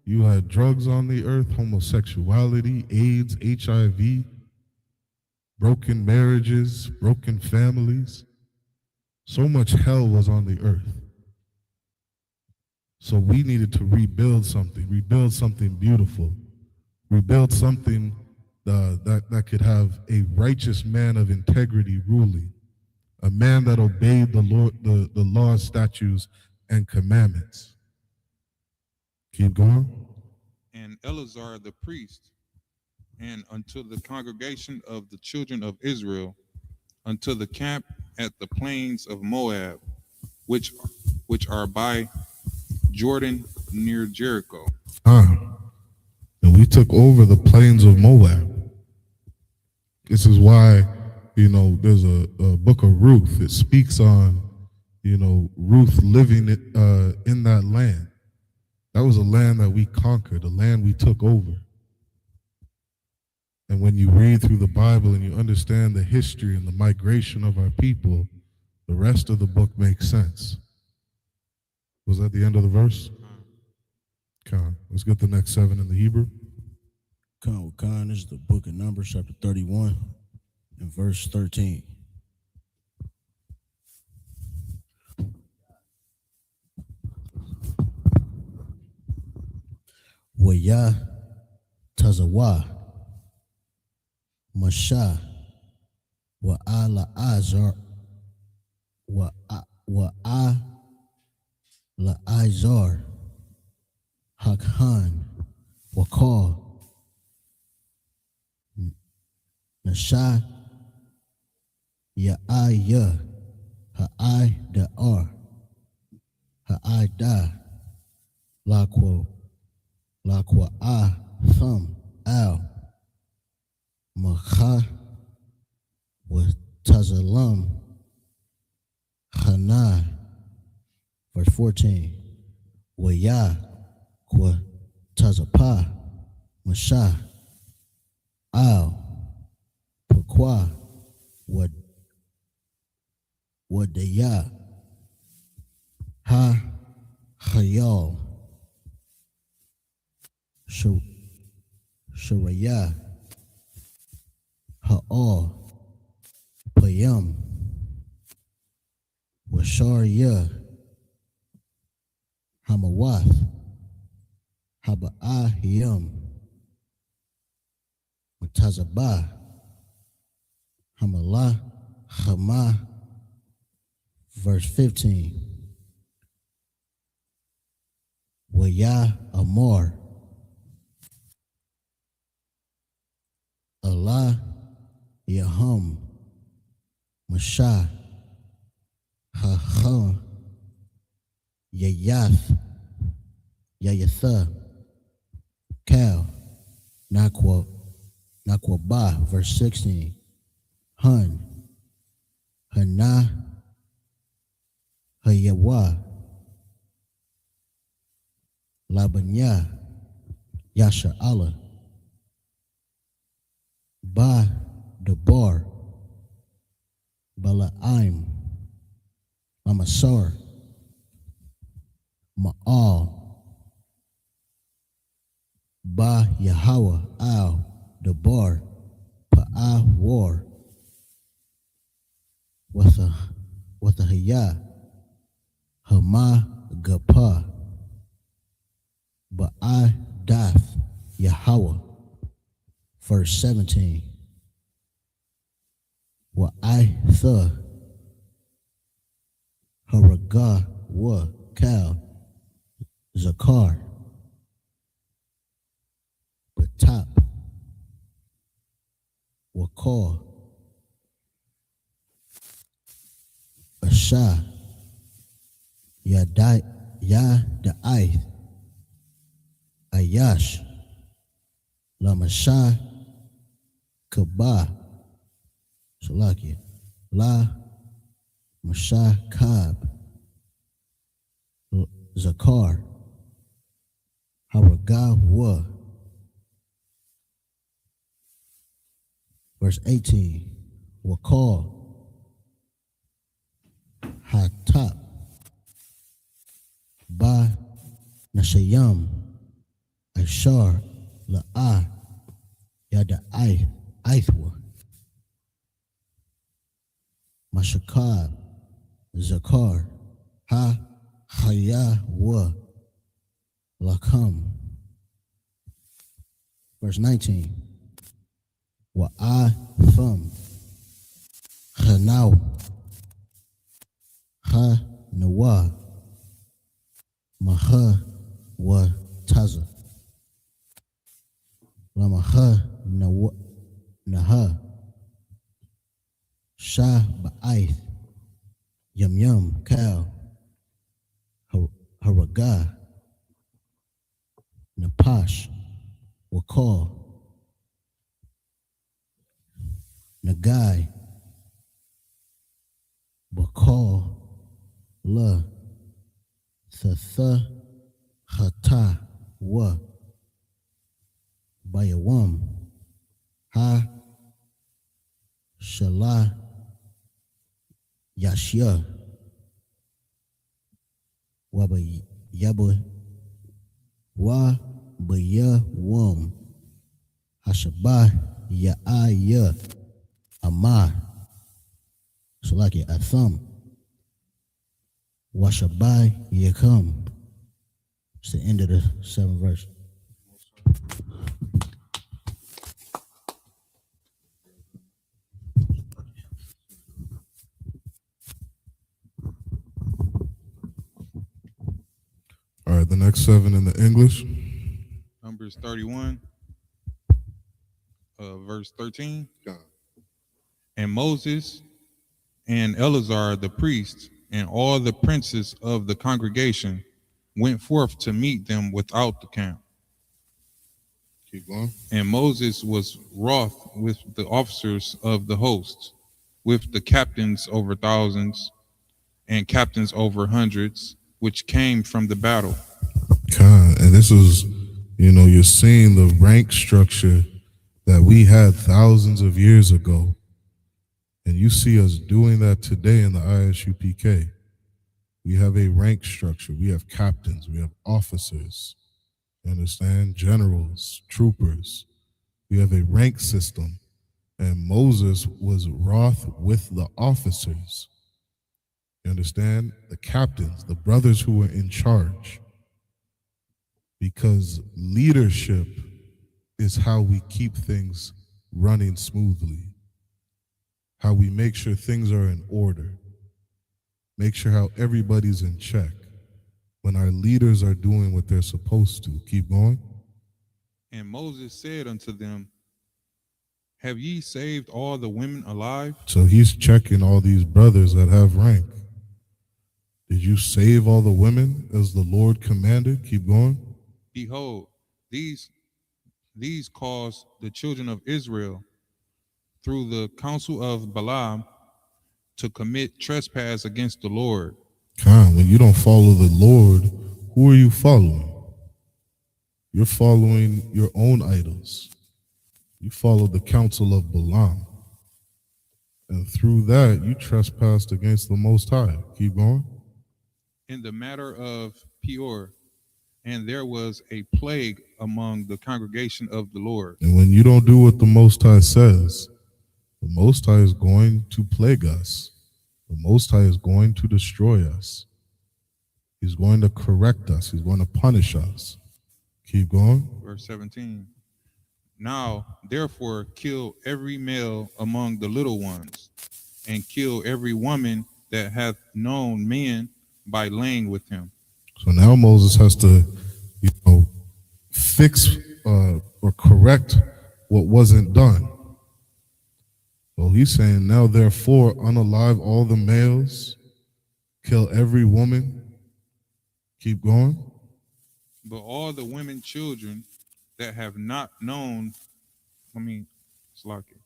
D: you had drugs on the earth, homosexuality, AIDS, HIV, broken marriages, broken families. So much hell was on the earth. So we needed to rebuild something beautiful, rebuild something that could have a righteous man of integrity ruling, a man that obeyed the Lord, the laws, statutes, and commandments. Keep going.
E: And Eleazar the priest, and unto the congregation of the children of Israel, unto the camp at the plains of Moab, which are by Jordan near Jericho.
D: And we took over the plains of Moab. This is why, there's a book of Ruth. It speaks on, Ruth living in that land. That was a land that we conquered, a land we took over. And when you read through the Bible and you understand the history and the migration of our people, the rest of the book makes sense. Was that the end of the verse? Khan. Let's get the next 7 in the Hebrew.
F: Khan, this is the book of Numbers, chapter 31, and verse 13. Waya Tazawa Masha wa ala azar wa la izar Hakhan wa call Nasha ya ha I da ar ha I da lakwa I thumb al Makha with Tazalam Hana. Verse 14. Waya Kwa Tazapa Masha Al Pakwa Wadaya Ha Hayal Sharaya Ha'al Payam Washarya Hamawath Haba'ahiyam Matazabah Hamalah Hama. Verse 15. Waya Amor Allah Yahum Masha Ha Yayath Yayatha Kal Nakwa Ba. Verse 16. Hun Hana Hayawa Labanya Yasha Allah Ba Debar Bala'im Amasar Ma'al Ba Yahweh Al Debar Pa'a War with a Hayah Hama Gapa Ba'a Dath Yahweh. Verse 17. Wa I the Haraga wa Kal Zakar Batap Wakar Masha, Ya Da'ith, Ayash, La Masha, Kaba, Salakia, La Masha Kab, Zakar, Haragawa. Verse 18, Wakal, Hatap, Ba Nashayam, Ashar, La'ah, Yada Aithwa, Mashakab, Zakar, Ha Hayawa, Lakam. Verse 19, Wa'atham, Hanaw, Ha Nawa, Maha wa Taza, Lamaha Naha, Shah Ba'aith, Yum Yum Cow, Haraga, Napash, Wakal, Nagai, Bakal, La, Thatha, Hata, Wa, Bayawam, Ha, Shala, Yashya, Yaba, Wa, Bayawam, Hashabah, Ya'aya, Amar, Salaki, Atham, Washabai, Yakam. It's the end of the 7th verse.
D: All right, the next 7 in the English.
E: Numbers 31, verse 13.
D: God.
E: And Moses and Eleazar the priest and all the princes of the congregation went forth to meet them without the camp.
D: Keep going.
E: And Moses was wroth with the officers of the host, with the captains over thousands and captains over hundreds, which came from the battle.
D: God, and this is, you're seeing the rank structure that we had thousands of years ago. And you see us doing that today in the ISUPK. We have a rank structure. We have captains. We have officers. You understand? Generals, troopers. We have a rank system. And Moses was wroth with the officers. You understand? The captains, the brothers who were in charge. Because leadership is how we keep things running smoothly. How we make sure things are in order. Make sure how everybody's in check. When our leaders are doing what they're supposed to. Keep going.
E: And Moses said unto them, Have ye saved all the women alive?
D: So he's checking all these brothers that have rank. Did you save all the women as the Lord commanded? Keep going.
E: Behold, these caused the children of Israel through the counsel of Balaam to commit trespass against the Lord.
D: When you don't follow the Lord, who are you following? You're following your own idols. You follow the counsel of Balaam. And through that, you trespassed against the Most High. Keep going.
E: In the matter of Peor, and there was a plague among the congregation of the Lord.
D: And when you don't do what the Most High says, the Most High is going to plague us. The Most High is going to destroy us. He's going to correct us. He's going to punish us. Keep going.
E: Verse 17. Now, therefore, kill every male among the little ones, and kill every woman that hath known men by laying with him.
D: So now Moses has to, fix or correct what wasn't done. So he's saying, now therefore unalive all the males Kill every woman. Keep going.
E: But all the women children that have not known, Slocky,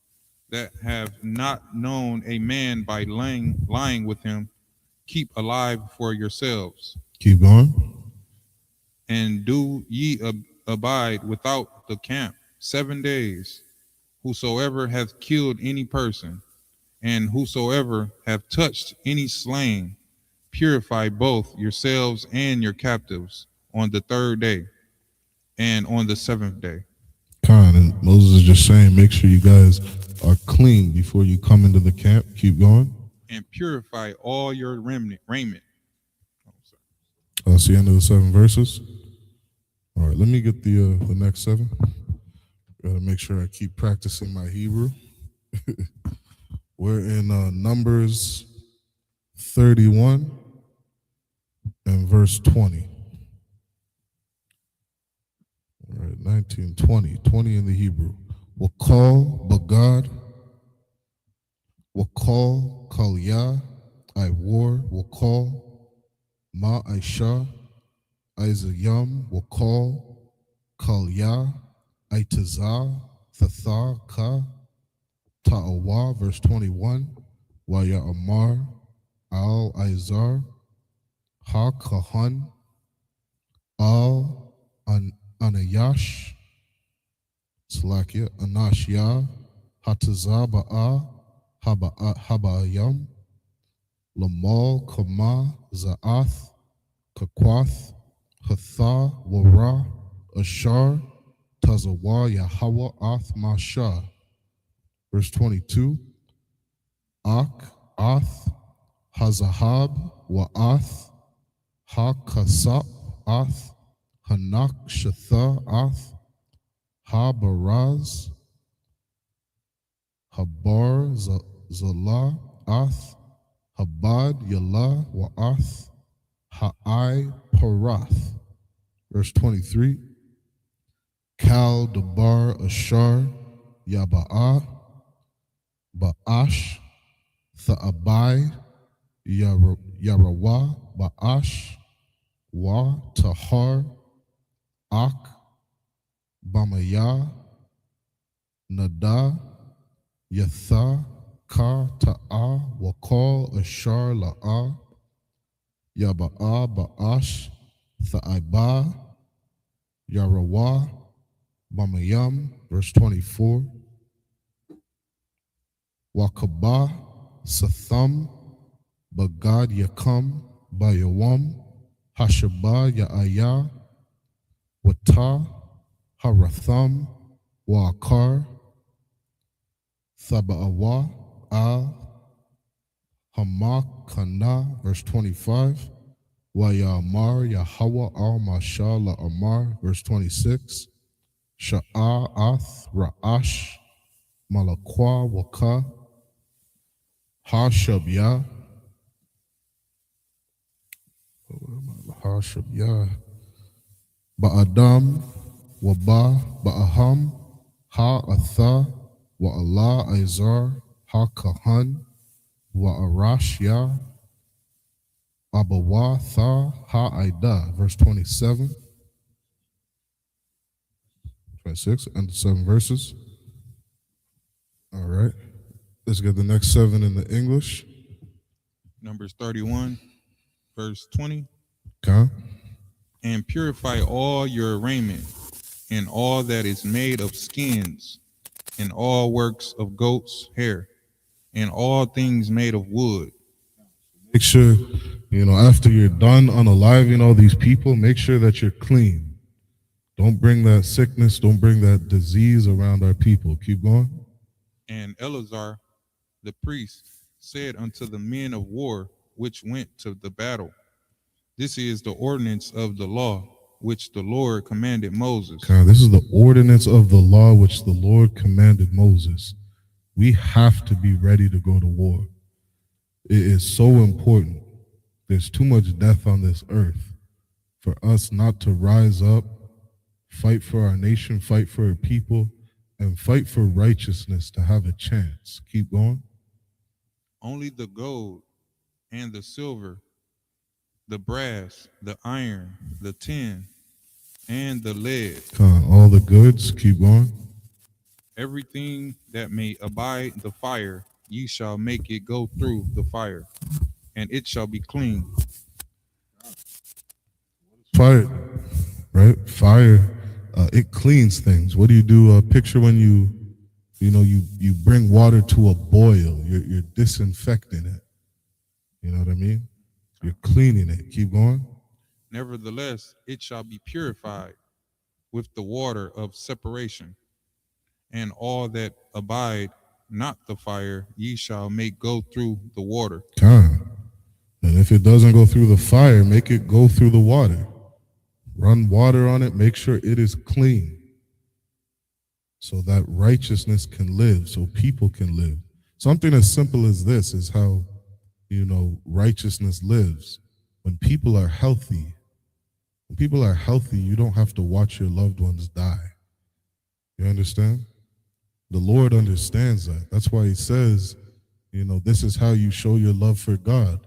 E: that have not known a man by lying with him, keep alive for yourselves.
D: Keep going.
E: And do ye abide without the camp 7 days. Whosoever hath killed any person, and whosoever have touched any slain, purify both yourselves and your captives on the 3rd day and on the 7th day.
D: Khan, and Moses is just saying, make sure you guys are clean before you come into the camp. Keep going.
E: And purify all your raiment.
D: That's the end of the 7 verses. All right, let me get the next 7. Gotta make sure I keep practicing my Hebrew. We're in Numbers 31 and verse 20. All right, 19, 20. 20 in the Hebrew. Wakal Bagad. Wakal Kalya. I war. Wakal Ma Aisha. Isayam. Wakal Kalya. Aitazah. Thatha Ka. Ta'awa. Verse 21. Waya Amar. Al Izar. Ha Kahan. Al Anayash. Salakia. Anashya. Hatazah Ba'a. Habayam. Lamal Kama Za'ath. Kakwath. Hatha Wara. Ashar. Tazawa Yahweh Ath Masha. Verse 22. Ak Ath Hazahab Wa'ath Ha-Kasap Ath Hanak Shatha Ath Ha-Baraz Habar Zala Ath Habad Yala Wa'ath Ha'ai Parath. Verse 23. Kal Dabar Ashar Yaba'ah Ba'ash Tha'abai Yarawa Ba'ash Wa Tahar Ak Bamaya Nada Yatha Ka Ta'a Wakal Ashar La'a Yaba'a Ba'ash Tha'aba Yarawa Bamayam. Verse 24. Wakaba Satham Bagad Yakam Bayawam Hashaba Ya'aya Wata Haratham Wa'akar Thaba'awa Al Hamak Kana. Verse 25. Wa Ya'amar Yahweh Al Masha Amar. Verse 26. Sha'ath Ra'ash Malakwa Waka Hashabya Ba'adam Waba Ba'aham Ha'atha Wa'ala Izar Ha-Kahan Wa'arashya Abawa Tha Ha'ida. Verse 27. 26 and 7 verses. All right. Let's get the next 7 in the English.
E: Numbers 31, verse 20.
D: Okay.
E: And purify all your raiment, and all that is made of skins, and all works of goats' hair, and all things made of wood.
D: Make sure, after you're done unaliving all these people, make sure that you're clean. Don't bring that sickness, don't bring that disease around our people. Keep going.
E: And Eleazar the priest said unto the men of war which went to the battle, this is the ordinance of the law which the Lord commanded Moses.
D: Okay, this is the ordinance of the law which the Lord commanded Moses. We have to be ready to go to war. It is so important. There's too much death on this earth for us not to rise up, fight for our nation, fight for our people, and fight for righteousness to have a chance. Keep going.
E: Only the gold and the silver the brass, the iron, the tin, and the lead.
D: All the goods. Keep going.
E: Everything that may abide the fire, ye shall make it go through the fire, and it shall be clean.
D: Fire, right? Fire, it cleans things. What do you do? Picture when you bring water to a boil. You're disinfecting it. You know what I mean? You're cleaning it. Keep going.
E: Nevertheless, it shall be purified with the water of separation, and all that abide not the fire, ye shall make go through the water.
D: Time. And if it doesn't go through the fire, make it go through the water. Run water on it. Make sure it is clean, so that righteousness can live, so people can live. Something as simple as this is how, righteousness lives. When people are healthy, you don't have to watch your loved ones die. You understand? The Lord understands that. That's why he says, this is how you show your love for God.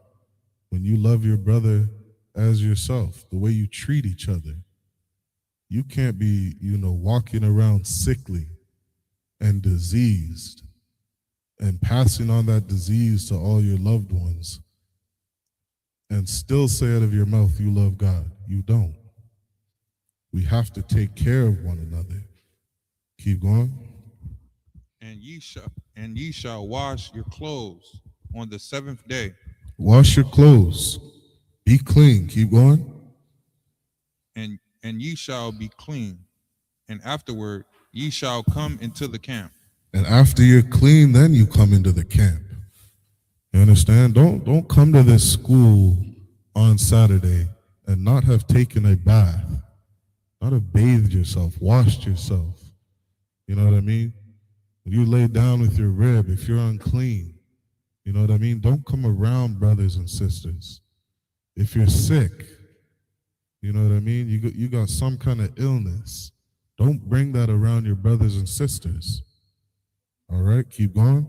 D: When you love your brother as yourself, the way you treat each other. You can't be, walking around sickly and diseased and passing on that disease to all your loved ones and still say out of your mouth you love God. You don't. We have to take care of one another. Keep going.
E: And ye shall wash your clothes on the seventh day.
D: Wash your clothes. Be clean. Keep going.
E: And ye shall be clean. And afterward ye shall come into the camp.
D: And after you're clean, then you come into the camp. You understand? Don't come to this school on Saturday and not have taken a bath, not have bathed yourself, washed yourself. You know what I mean? When you lay down with your rib, if you're unclean, you know what I mean? Don't come around brothers and sisters. If you're sick, you know what I mean? You got some kind of illness. Don't bring that around your brothers and sisters. All right, keep going.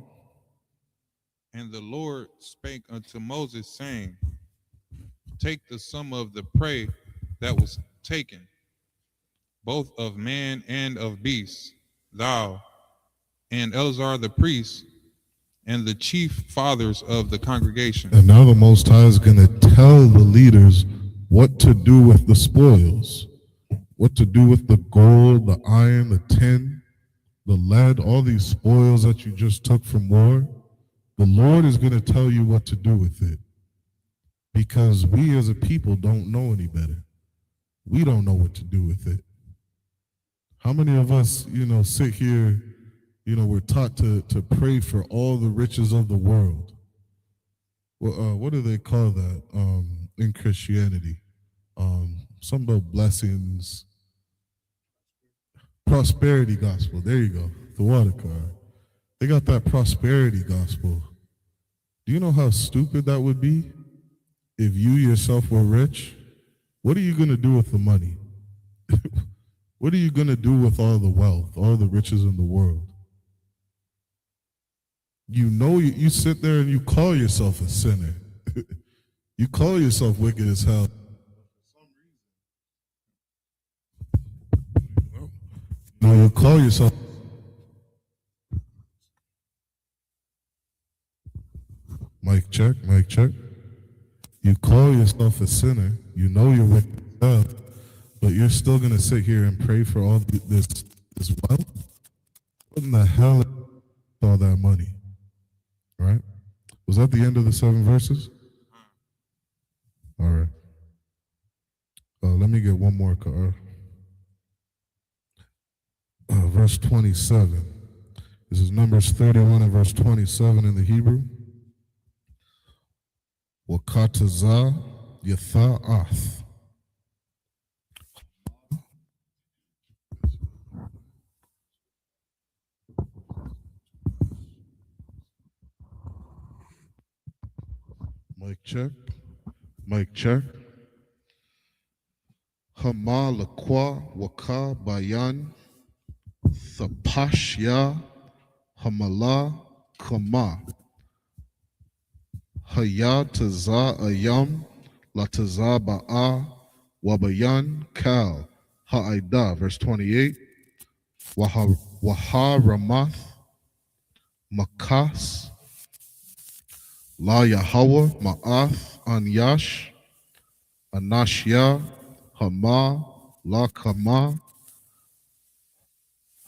E: And the Lord spake unto Moses, saying, take the sum of the prey that was taken, both of man and of beast, thou and Eleazar the priest, and the chief fathers of the congregation.
D: And now the Most High is going to tell the leaders what to do with the spoils, what to do with the gold, the iron, the tin, the lead, all these spoils that you just took from war. The Lord is going to tell you what to do with it, because we as a people don't know any better. We don't know what to do with it. How many of us, sit here, we're taught to pray for all the riches of the world. Well, what do they call that in Christianity? Some about blessings. Prosperity gospel. There you go. The water card. They got that prosperity gospel. Do you know how stupid that would be if you yourself were rich? What are you going to do with the money? What are you going to do with all the wealth, all the riches in the world? You sit there and you call yourself a sinner. You call yourself wicked as hell. No, you call yourself. Mic check, mic check. You call yourself a sinner. You know you're wicked as hell, but you're still going to sit here and pray for all this wealth? What in the hell is all that money? Right? Was that the end of the 7 verses? All right. Let me get one more. Verse 27. This is Numbers 31 and verse 27 in the Hebrew. Wakataza yatha'ath. Mic check. Mic check. Hama lakwa waka bayan thapashya hamala kama hayataza ayam Lataza ba'a wabayan kal ha'ida. Verse 28. Waha ramath makas la Yahweh ma'ath an yash anashya hama la kama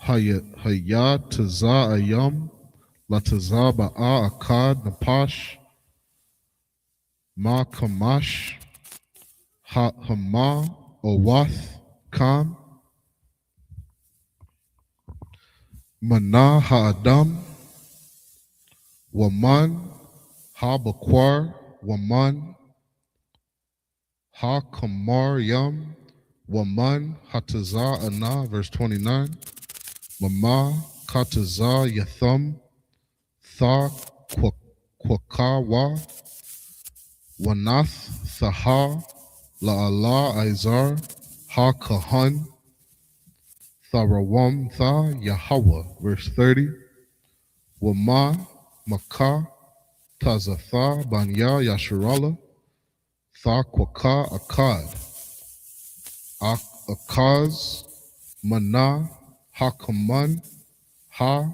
D: hayat taza ayam lataza ba'a akad napash ma kamash hama owath kam mana ha'adam waman ha-bakwar waman ha-kamar yam waman hataza ana. Verse 29. Mama kataza yatham tha kwakawa wanath thaha la'ala izar ha-kahan tharawam tha Yahweh. Verse 30. Wama maka tazatha banya yasharala tha kwaka akad akaz mana hakaman ha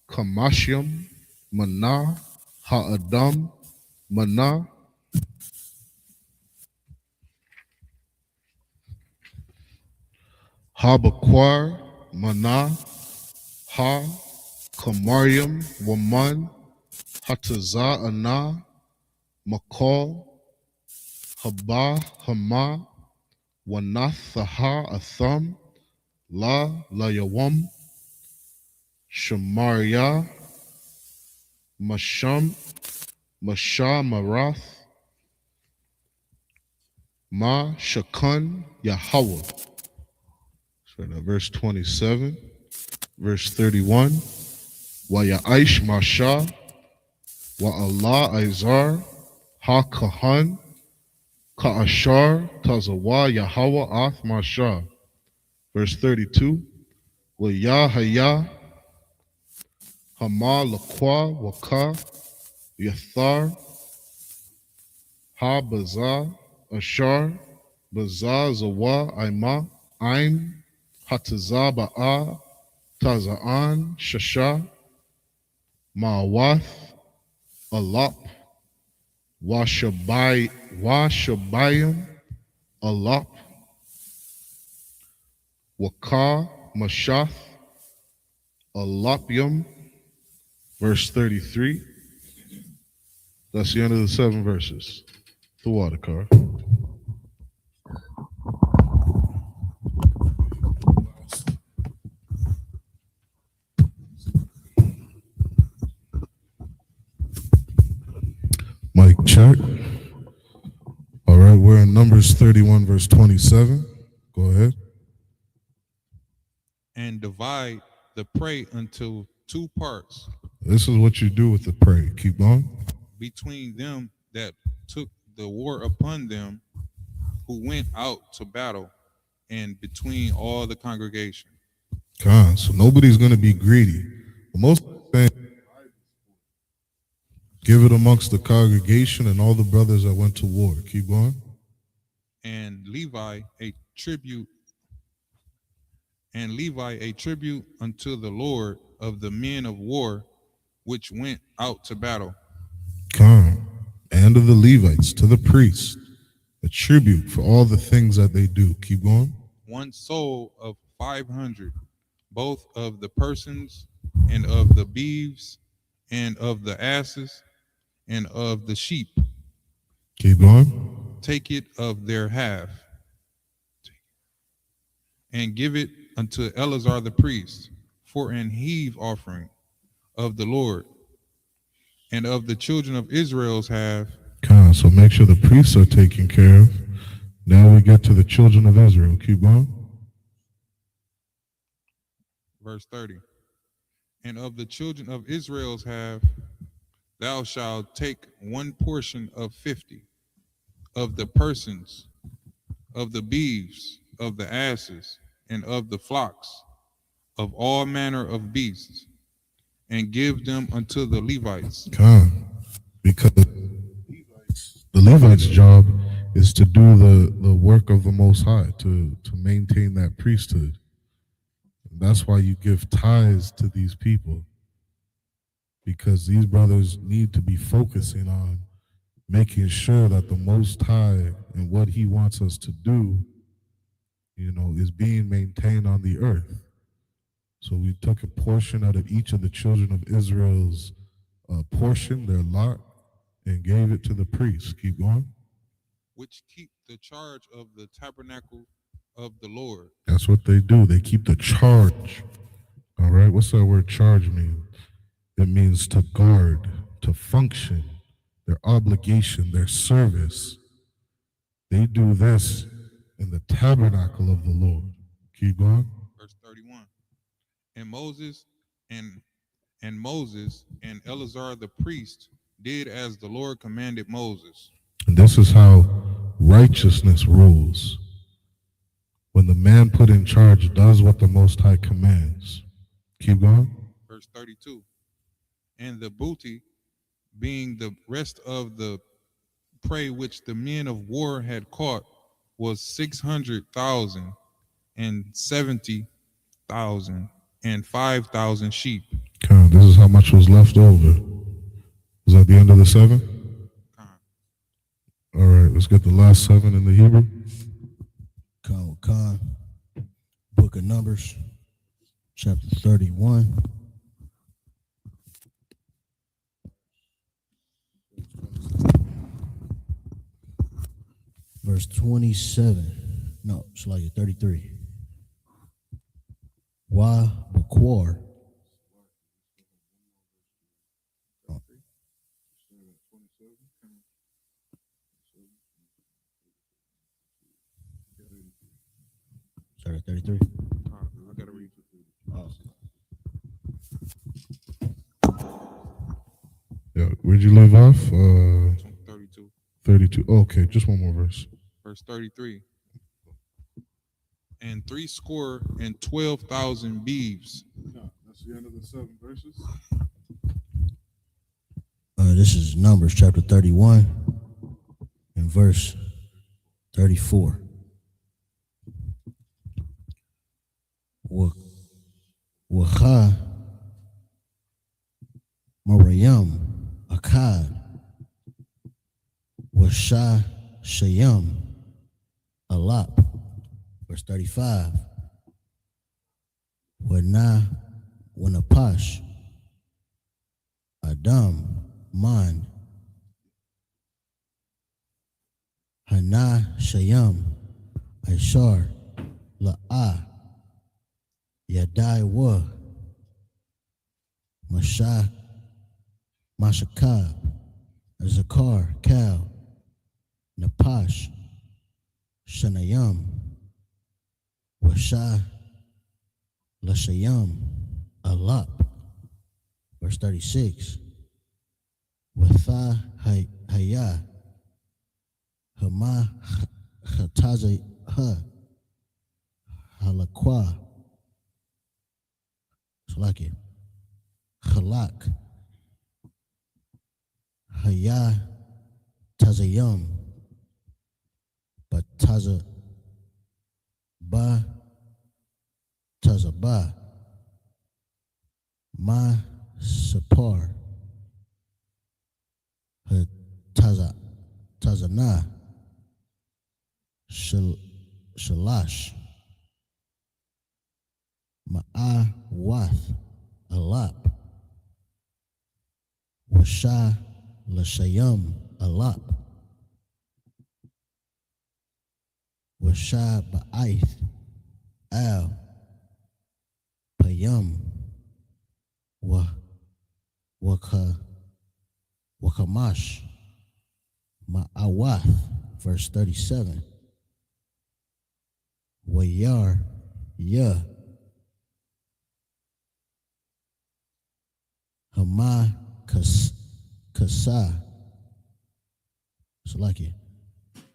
D: kamashyam mana ha adam mana ha bakwar mana ha kamaryam waman hataza ana makal haba hama wanathaha atham la layawam shamaria masham masha marath ma shakan Yahweh. So now verse 27, verse 31. Wa ya'aish masha wa Allah izar ha kahan ka'ashar tazawa Yahweh ath masha. Verse 32. Wa ya haya hama lakwa waka yathar ha baza ashar baza zawa aima aim hataza ba'a taza'an shasha ma'awath alap washabayim alap waka mashath alapyam. Verse 33. That's the end of the 7 verses. The water car. Mic check. All right, we're in Numbers 31, verse 27. Go ahead.
E: And divide the prey into 2 parts
D: This is what you do with the prey. Keep going.
E: between them that took the war upon them who went out to battle, and between all the congregation.
D: So nobody's going to be greedy. But most of the time, give it amongst the congregation and all the brothers that went to war. Keep going.
E: And Levi a tribute unto the Lord of the men of war which went out to battle.
D: And of the Levites to the priests, a tribute for all the things that they do. Keep going.
E: 1 soul of 500, both of the persons and of the beeves and of the asses and of the sheep.
D: Keep going.
E: Take it of their half, and give it unto Eleazar the priest for an heave offering of the Lord, and of the children of Israel's half.
D: So make sure the priests are taken care of. Now we get to the children of Israel. Keep going.
E: Verse 30. And of the children of Israel's half, thou shalt take 1 portion of 50 of the persons, of the beeves, of the asses, and of the flocks, of all manner of beasts, and give them unto the Levites.
D: Because the Levites' job is to do the work of the Most High, to maintain that priesthood. That's why you give tithes to these people, because these brothers need to be focusing on making sure that the Most High and what He wants us to do, is being maintained on the earth. So we took a portion out of each of the children of Israel's portion, their lot, and gave it to the priests. Keep going.
E: which keep the charge of the tabernacle of the Lord.
D: That's what they do. They keep the charge. All right. What's that word charge mean? It means to guard, to function, their obligation, their service. They do this in the tabernacle of the Lord. Keep going.
E: Verse 31. And Moses and Eleazar the priest did as the Lord commanded Moses.
D: And this is how righteousness rules. When the man put in charge does what the Most High commands. Keep going.
E: Verse 32. And the booty, being the rest of the prey which the men of war had caught, was 600,000 and 70,000 and 5,000 sheep.
D: Okay, this is how much was left over. Was that the end of the 7? All right, let's get the last 7 in the Hebrew.
F: Khan, Book of Numbers, chapter 31. Verse 27. No, it's like 33. Why Bakwar? Sorry, 33.
E: I gotta read.
D: Yeah, where'd you leave off?
E: 32.
D: 32. Okay, just one more verse.
E: Verse 33. And 312,000 beeves.
D: No, that's the end of the 7 verses.
F: This is Numbers chapter 31 and verse 34. Wacha Mariam Akkad Washa Shayam Alap. Verse 35. Wanapash Adam Man Hana Shayam Aishar La'ah Yadai Wa Mashakab Zakar Kal Napash Shanayam Washa Lashayam Alap. Verse 36. Watha Haya Hama Khataza Ha Halakwa Salaki Khalak Haya Tazayam Bataza Ba Tazaba Ma Sapar Tazana Shalash Ma'awath Alap Washa Lashayam Alap Washa Ba'aith Al Payam Wakamash Ma'awath. Verse 37. Wayar Ya Hama Kasa Salaki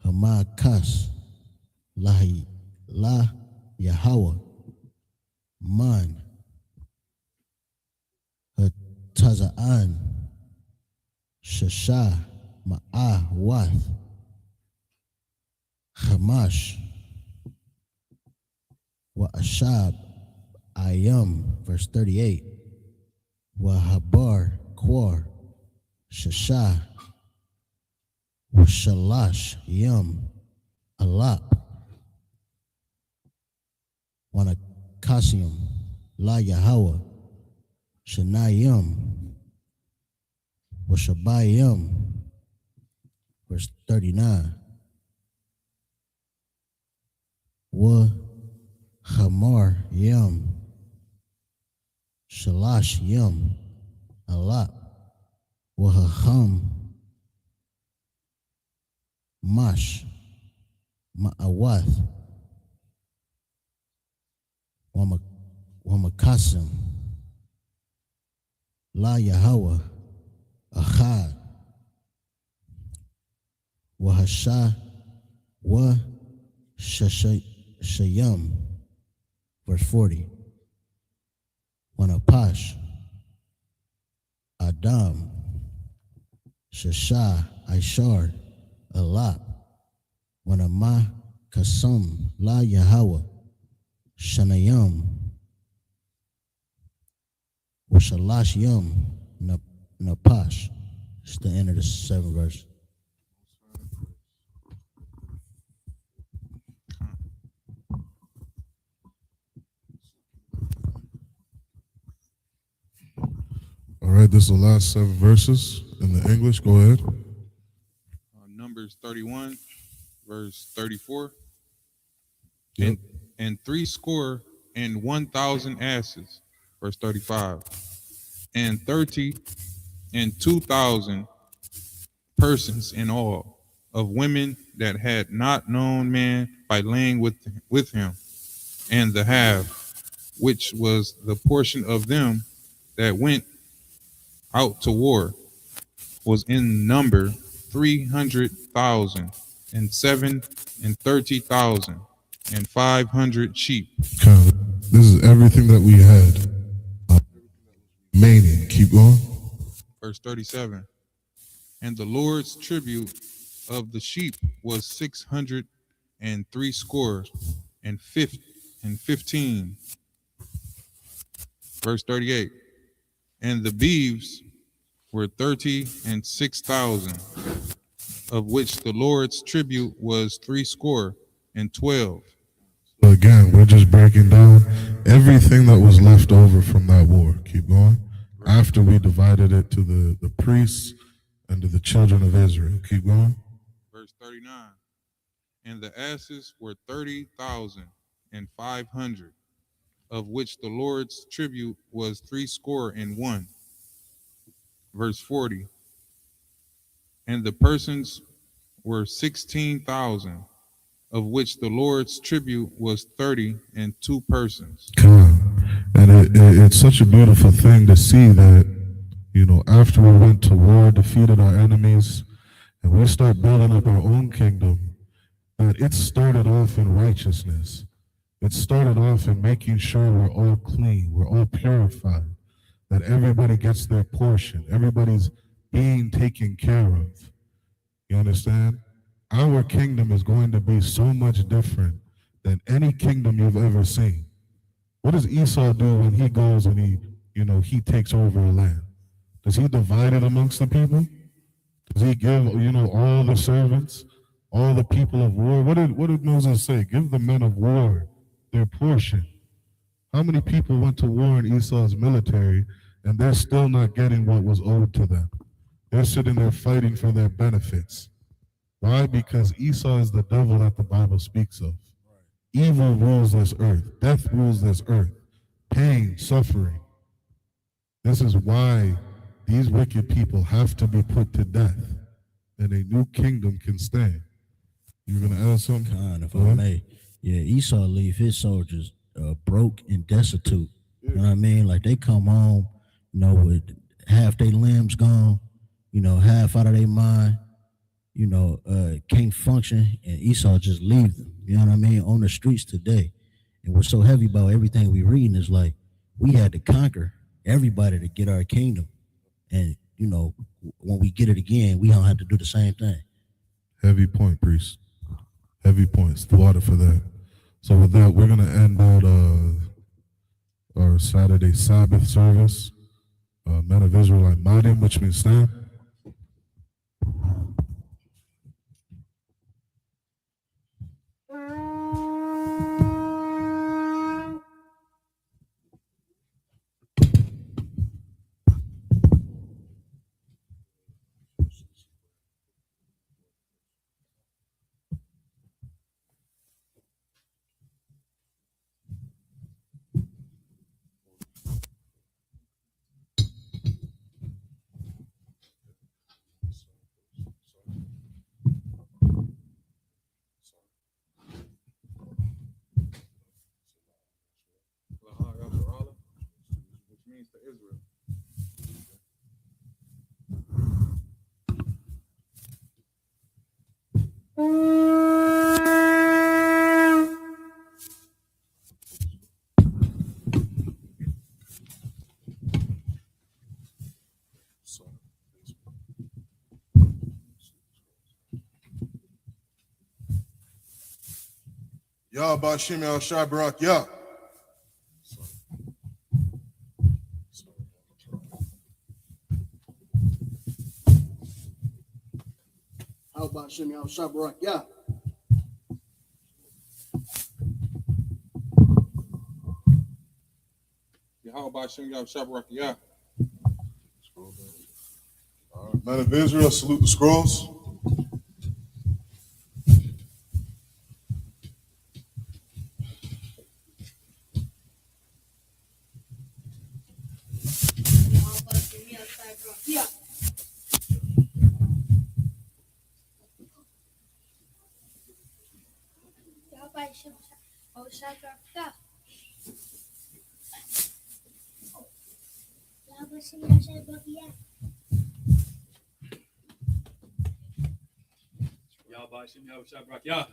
F: Hama Kas La Yahweh Man Tazaan Shasha Ma'awath Shamash, wa Ashab, Ayam, verse 38, wa Habar, Quar, Shashah, wa Shalash, Yam, Alap, wa Nakasium, La Yahweh, Shanayim, wa Shabayim, verse 39, wa Hamar Yam, Shalash Yam, Alap, wa Hacham, Mash, Ma'awath, wa Makasim, La Yahweh, Achad, wa Hasha, wa Shayam, verse 40, wa Napash, Adam, Shashah, Ishar, Alap, wa Nama, Kasum, La Yahweh, Shanayam, wa Shalash Yam, Napash. It's the end of the 7th verse.
D: All right, this is the last 7 verses in the English. Go ahead.
E: Numbers 31, verse 34.
D: Yep.
E: And 61,000 asses, verse 35. And 30 and 2,000 persons in all, of women that had not known man by laying with him, and the half, which was the portion of them that went out to war, was in number 300,000, and 30,500 sheep.
D: Okay. This is everything that we had. Remaining. Keep going.
E: Verse 37. And the Lord's tribute of the sheep was 615. Verse 38. And the beeves were 36,000, of which the Lord's tribute was 312.
D: Again, we're just breaking down everything that was left over from that war. Keep going. After we divided it to the priests and to the children of Israel. Keep going.
E: Verse 39. And the asses were 30,500, of which the Lord's tribute was 61. Verse 40. And the persons were 16,000, of which the Lord's tribute was 32 persons.
D: Come. And it's such a beautiful thing to see that, after we went to war, defeated our enemies, and we start building up our own kingdom, that it started off in righteousness. It started off in making sure we're all clean, we're all purified, that everybody gets their portion, everybody's being taken care of. You understand? Our kingdom is going to be so much different than any kingdom you've ever seen. What does Esau do when he goes and he takes over a land? Does he divide it amongst the people? Does he give, all the servants, all the people of war? What did Moses say? Give the men of war their portion. How many people went to war in Esau's military and they're still not getting what was owed to them? They're sitting there fighting for their benefits. Why? Because Esau is the devil that the Bible speaks of. Evil rules this earth. Death rules this earth. Pain, suffering. This is why these wicked people have to be put to death, and a new kingdom can stand. You're going to add something?
F: Kind, if I may. Yeah, Esau leave his soldiers broke and destitute. You know what I mean? Like they come home, with half their limbs gone, half out of their mind, can't function, and Esau just leave them. You know what I mean? On the streets today. And what's so heavy about everything we reading is like we had to conquer everybody to get our kingdom. And, when we get it again, we don't have to do the same thing.
D: Heavy point, priest. heavy points, the water for that. So with that, we're gonna end out our Saturday Sabbath service. Men of Israelite Madim, which means stand.
E: Which means to Israel.
D: Yah Bashim Yah Shabrak Yah.
F: How about Shem Yahweh Shabrak? Yeah.
E: Yahweh Shem Yahweh Shabrak Yah.
D: Men of Israel, salute the scrolls.
G: Yahweh Shem Yahweh Shabrak Yah.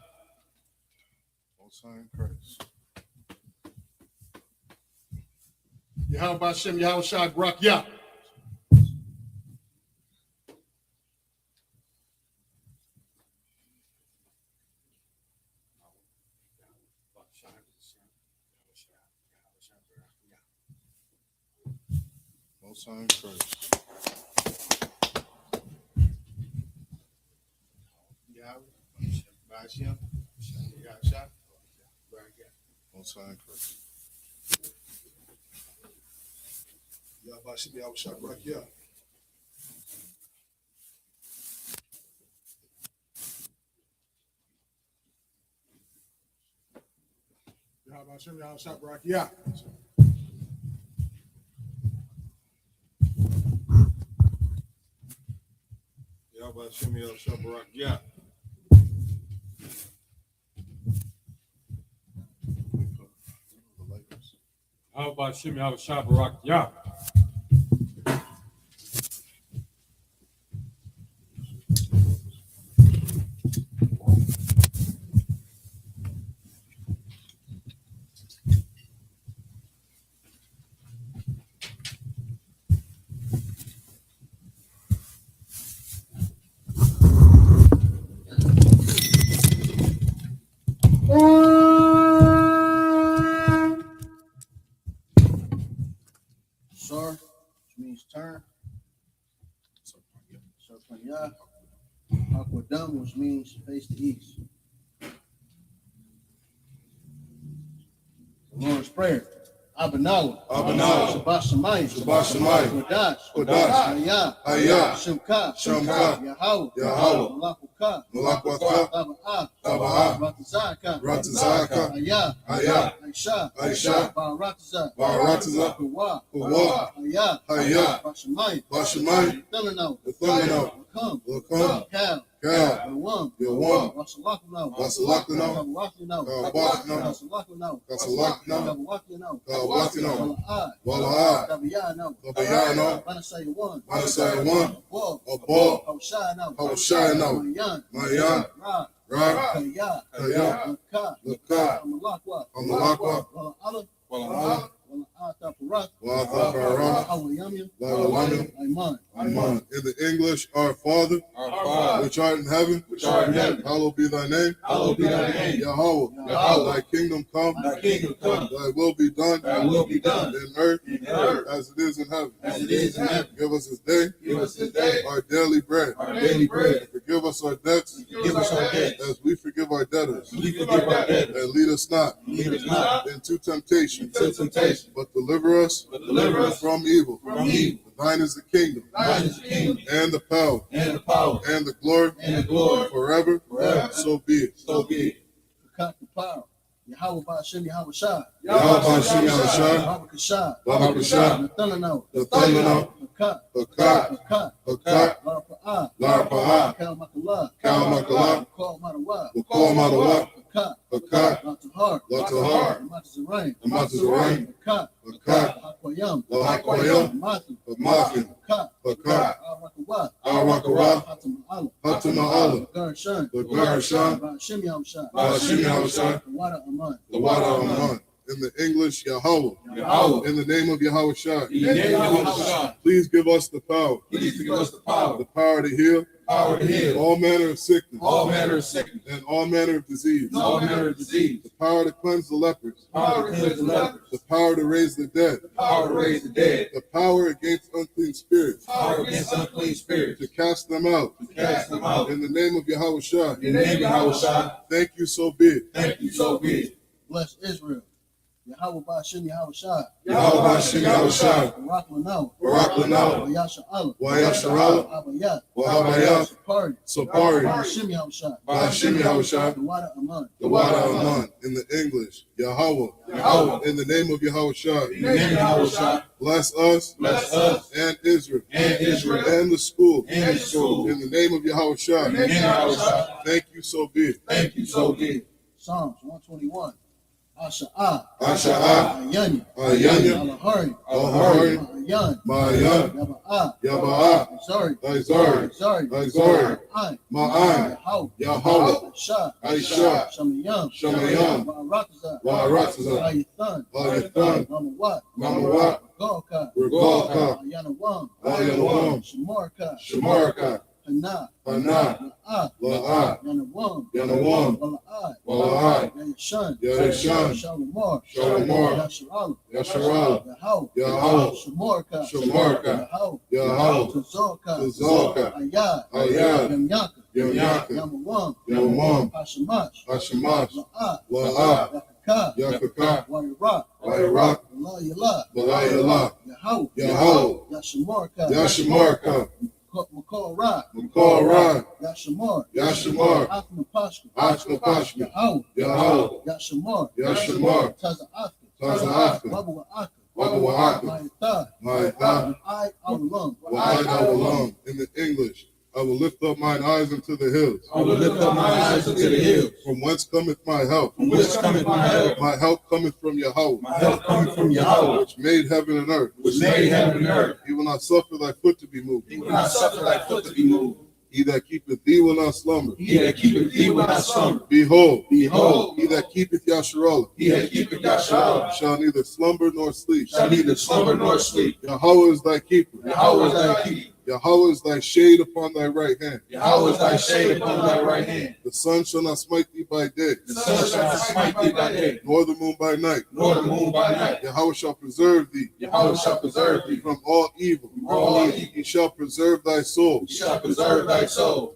D: Most High in Christ.
F: Yahweh Shem Yahweh Shabrak Yah.
D: Most High in Christ. Most High in Christ.
F: Yahweh Shem Yahweh Shabrak Yah. Yahweh Shem Yahweh Shabrak Yah.
D: Yahweh Shem Yahweh Shabrak Yah.
G: Yahweh Shem Yahweh Shabrak Yah.
F: Sar, which means turn. Sarpanya. Aquadam, which means face the east. The Lord's Prayer. Abanawa.
D: Abanawa.
F: Shabbat Shemayim.
D: Shabbat Shemayim.
F: Kodash.
D: Kodash.
F: Hayah.
D: Hayah.
F: Shemka.
D: Shemka.
F: Yahweh.
D: Yahweh.
F: Malakuka.
D: Malakwaka.
F: Taba'ah.
D: Taba'ah.
F: Ratazaka.
D: Ratazaka.
F: Hayah.
D: Hayah.
F: Aisha.
D: Aisha.
F: Barataza.
D: Barataza.
F: Kawa.
D: Kawa.
F: Hayah.
D: Hayah.
F: Bashamayim.
D: Bashamayim.
F: Thelano.
D: The Thelano.
F: Come.
D: Lakum.
F: Cal.
D: Cal.
F: Yawam.
D: Yawam.
F: Wasalakano.
D: Wasalakano.
F: Wasalakano.
D: Wasalakano.
F: Wasalakano.
D: Wasalakano.
F: Wasalakano.
D: Wala'ad.
F: Tabayano.
D: Tabayano.
F: Manasay one.
D: Manasay one.
F: Above.
D: Above.
F: Hoshano.
D: Hoshano.
F: Mayan.
D: Mayan.
F: Ra.
D: Ra.
F: Kaya.
D: Kaya.
F: Laka.
D: Laka.
F: Amalakwa.
D: Amalakwa.
F: Wala Allah.
E: Wala'ala.
F: Wala
D: Amen. In the English, our Father, which art in heaven, hallowed be thy name. Yahweh, thy kingdom come, thy will be done, in earth, as it is in heaven. Give us this day our daily bread. And forgive us our debts, as we forgive our debtors. And lead us not into temptation, but deliver us from evil. Thine is the kingdom, and the power, and the glory, forever. So be it.
F: Yahweh Ba'Shem Yahweh Shah.
D: Yahweh Ba'Shem Yahweh Shah.
F: Baba Kashah.
D: Baba Kashah.
F: Nathananao.
D: Hakat. Lar Pa'ah.
F: Kal Makalah. Call
D: Madawa.
F: Hakat.
D: Latahar.
F: Matazarain. Hakat.
D: Hakwayam. Mathu. Hakat. Al-Rakawa. Hatama'ala.
F: Garshan. Ba'Shem Yahweh Shah.
D: The water Aman. In the English, Yahweh. In the name of Yahweh Shah. Please give us the power. The power to heal. All manner of sickness. And all manner of disease. The power to cleanse the lepers. The power to raise the dead. The power against unclean spirits. To cast them out. In the name of Yahweh Shah. Thank you, so be it.
F: Bless Israel. Yahweh Ba'Shem Yahweh Shah. Barak Lanao. Wayasha Allah. Abayat.
D: Sapari.
F: Ba'Shem Yahweh Shah. The water Aman.
D: In the English, Yahweh. In the name of Yahweh Shah. Bless us and Israel. And the school. In the name of Yahweh Shah. Thank you, so be it.
F: Psalms 121. Asha'ah.
D: Ayanya.
F: Alahari.
D: Ma'ayan.
F: Yaba'ah.
D: Zari.
F: Ma'an.
D: Yahweh.
F: Aisha. Shamayam.
D: Wa'aratazah.
F: Ayathan.
D: Mamawat. Regalka.
F: Ayanawam. Shamarka. Hana.
D: La'ah.
F: Yanawam.
D: Wala'ai.
F: Yashan.
D: Shalamar.
F: Yasharala.
D: Yahweh.
F: Shamarka.
D: Yahweh.
F: Tazalka.
D: Ayad.
F: Yamyaka.
D: Yamam.
F: Hashamash.
D: La'ah. Yakaka. Wairak. Balayala. Yahweh. Yashamarka.
F: Makal Ra. Yashamar.
D: Achmapashka.
F: Yahweh.
D: Yashamar.
F: Taza'afka.
D: Wabawa'aka. Ma'itha.
F: Wa'id.
D: In the English, I will lift up mine eyes unto the hills. From whence cometh my help? My help cometh from Yahweh. Which made heaven and earth. He will not suffer thy foot to be moved. He that keepeth thee will not slumber. Behold, he that keepeth Yasharallah shall neither slumber nor sleep. Yahweh is thy keeper. Yahweh is thy shade upon thy right hand. The sun shall not smite thee by day. Nor the moon by night. Yahweh shall preserve thee. From all evil. He shall preserve thy soul.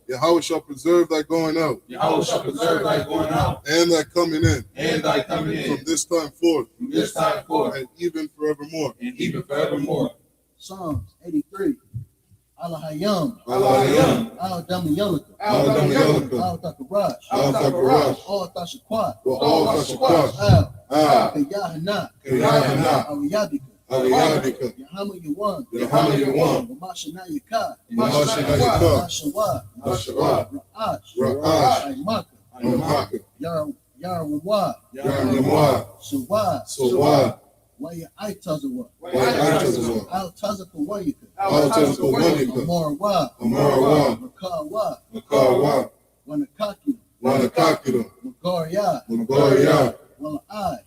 D: Yahweh shall preserve thy going out. And thy coming in. From this time forth. And even forevermore.
F: Psalms 83. Alahayam. Al-Damayalaka. Al-Takarash. Al-Tashakwat. Al-Kayahana. Al-Yabika. Yahama Yawan. Mashana Yaka. Nashawa. Ra'ash. Aimaka. Yarawwa. Sawad. Waya Aitazawa. Al-Tazaka Wayaka. Amarwa. Makawa. Wanakakira. Magaria. Wala'ai.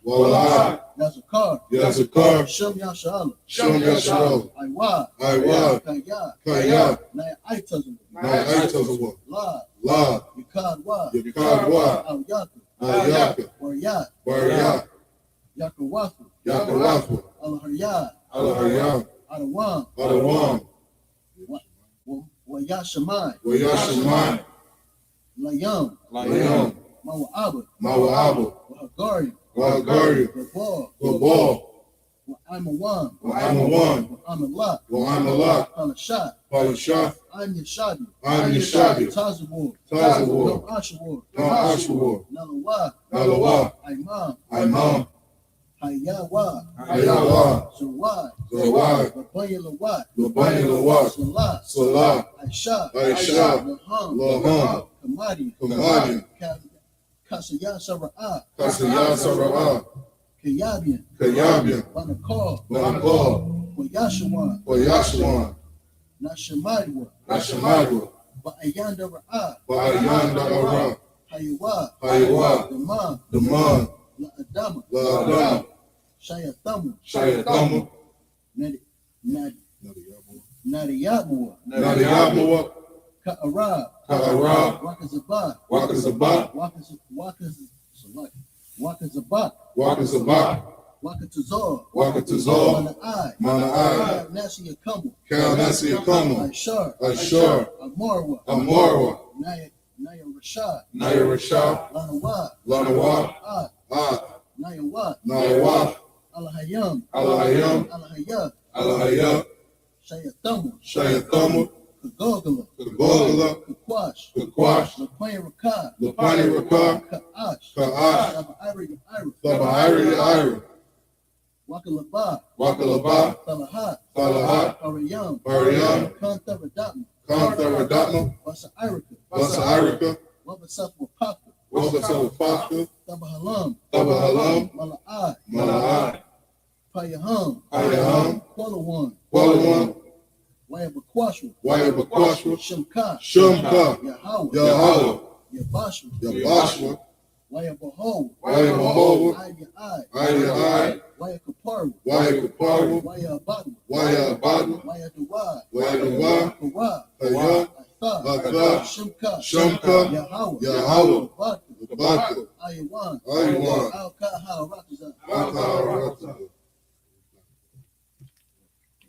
D: Yazakar,
F: Shem Yasha'Allah,
D: Shem Yasha'Allah,
F: Aywa,
D: Aywa,
F: Kaya,
D: Kaya,
F: Naya Aitazawa,
D: Na'itazawa,
F: La,
D: La,
F: Yakadwa,
D: Yakadwa,
F: Al Yaka,
D: Ayaka,
F: Waryat,
D: Waryat,
F: Yakawafu,
D: Yakawafu,
F: Al Haryat,
D: Al-Haryam,
F: Adawam,
D: Adawam,
F: Wayashamai,
D: Wayashamai,
F: Layam,
D: Layam,
F: Mawa'aba,
D: Mawa'abu,
F: Wahagari,
D: Wa'agari,
F: Gabal,
D: Gabal,
F: Wa'amawan,
D: Wa'amawan,
F: Wa'amalat,
D: Wa'amalat,
F: Palashat,
D: Palashat,
F: Anya Shabi,
D: Anya Shabi,
F: Tazawar,
D: Tazawar,
F: Ashawar,
D: Ashawar,
F: Nalawa,
D: Nalawa,
F: Imam,
D: Imam,
F: Hayawa,
D: Hayawa,
F: Zawad,
D: Zawad,
F: Labaya Lawat,
D: Labani Lawat,
F: Salat,
D: Salah,
F: Aisha,
D: Aisha,
F: Laham,
D: Laham,
F: Kamadi,
D: Kamadi,
F: Kasaya Sara'ah,
D: Kasaya Sara'ah,
F: Kayabian,
D: Kayabian,
F: Banakal,
D: Banakal,
F: Wayashawan,
D: Wayashawan,
F: Nashamadwa,
D: Nashamadwa,
F: Ba'ayanda Ra'ah,
D: Ba'ayanda Ara,
F: Hayawa,
D: Hayawa,
F: Damam,
D: Daman,
F: La'adama,
D: La'adam,
F: Shayathamu,
D: Shayatamu,
F: Nadiyabwa,
D: Nadiyabawa,
F: Ka'arab,
D: Ka'arab,
F: Wakazabat,
D: Wakazabat,
F: Wakazabat,
D: Wakazabat,
F: Wakatazar,
D: Wakatazar,
F: Mana'ai,
D: Mana'ai,
F: Nasi Akamu,
D: Kalnasi Akamu,
F: Ashar,
D: Ashar,
F: Amarwa,
D: Amarwa,
F: Naya Rashad,
D: Naya Rashad,
F: Lanawat,
D: Lanawat,
F: Ad,
D: Ad,
F: Nayawat,
D: Nayawat,
F: Alahayam,
D: Alahayam,
F: Alahayat,
D: Alahayat,
F: Shayatamu,
D: Shayatamu,
F: Kagogala,
D: Kagogala,
F: Kakwash,
D: Kakwash,
F: Lapaya Rakad,
D: Lapani Rakah,
F: Ka'ash,
D: Ka'ash,
F: Ira,
D: Tabairi Ira,
F: Wakalaba,
D: Wakalaba,
F: Talahat,
D: Talahat,
F: Ariyam,
D: Ariyam,
F: Kanta Radatma,
D: Kanta Radatma,
F: Basa Irika,
D: Basa Irika,
F: Wabasaf Wapaka,
D: Wabasa Wapaka,
F: Tabahalam,
D: Tabahalam,
F: Mala'ai,
D: Mala'ai,
F: Payaham,
D: Payaham,
F: Qualawan,
D: Qualawan,
F: Wayabakwashwa,
D: Wayabakwashwa,
F: Shamka,
D: Shamka,
F: Yahweh,
D: Yahweh,
F: Yabashwa,
D: Yabashwa,
F: Wayabaho,
D: Wayabaho,
F: Ayai,
D: Ayai,
F: Wayakaparu,
D: Wayakaparu,
F: Wayabadu,
D: Wayabadu,
F: Wayadawad,
D: Wayadawad,
F: Kawad,
D: Kayat,
F: Atha,
D: Atha,
F: Shamka,
D: Shamka,
F: Yahweh,
D: Yahweh,
F: Baka,
D: Baka,
F: Ayawan,
D: Ayawan,
F: Al-Kaha, Rakazan,
D: Rakah.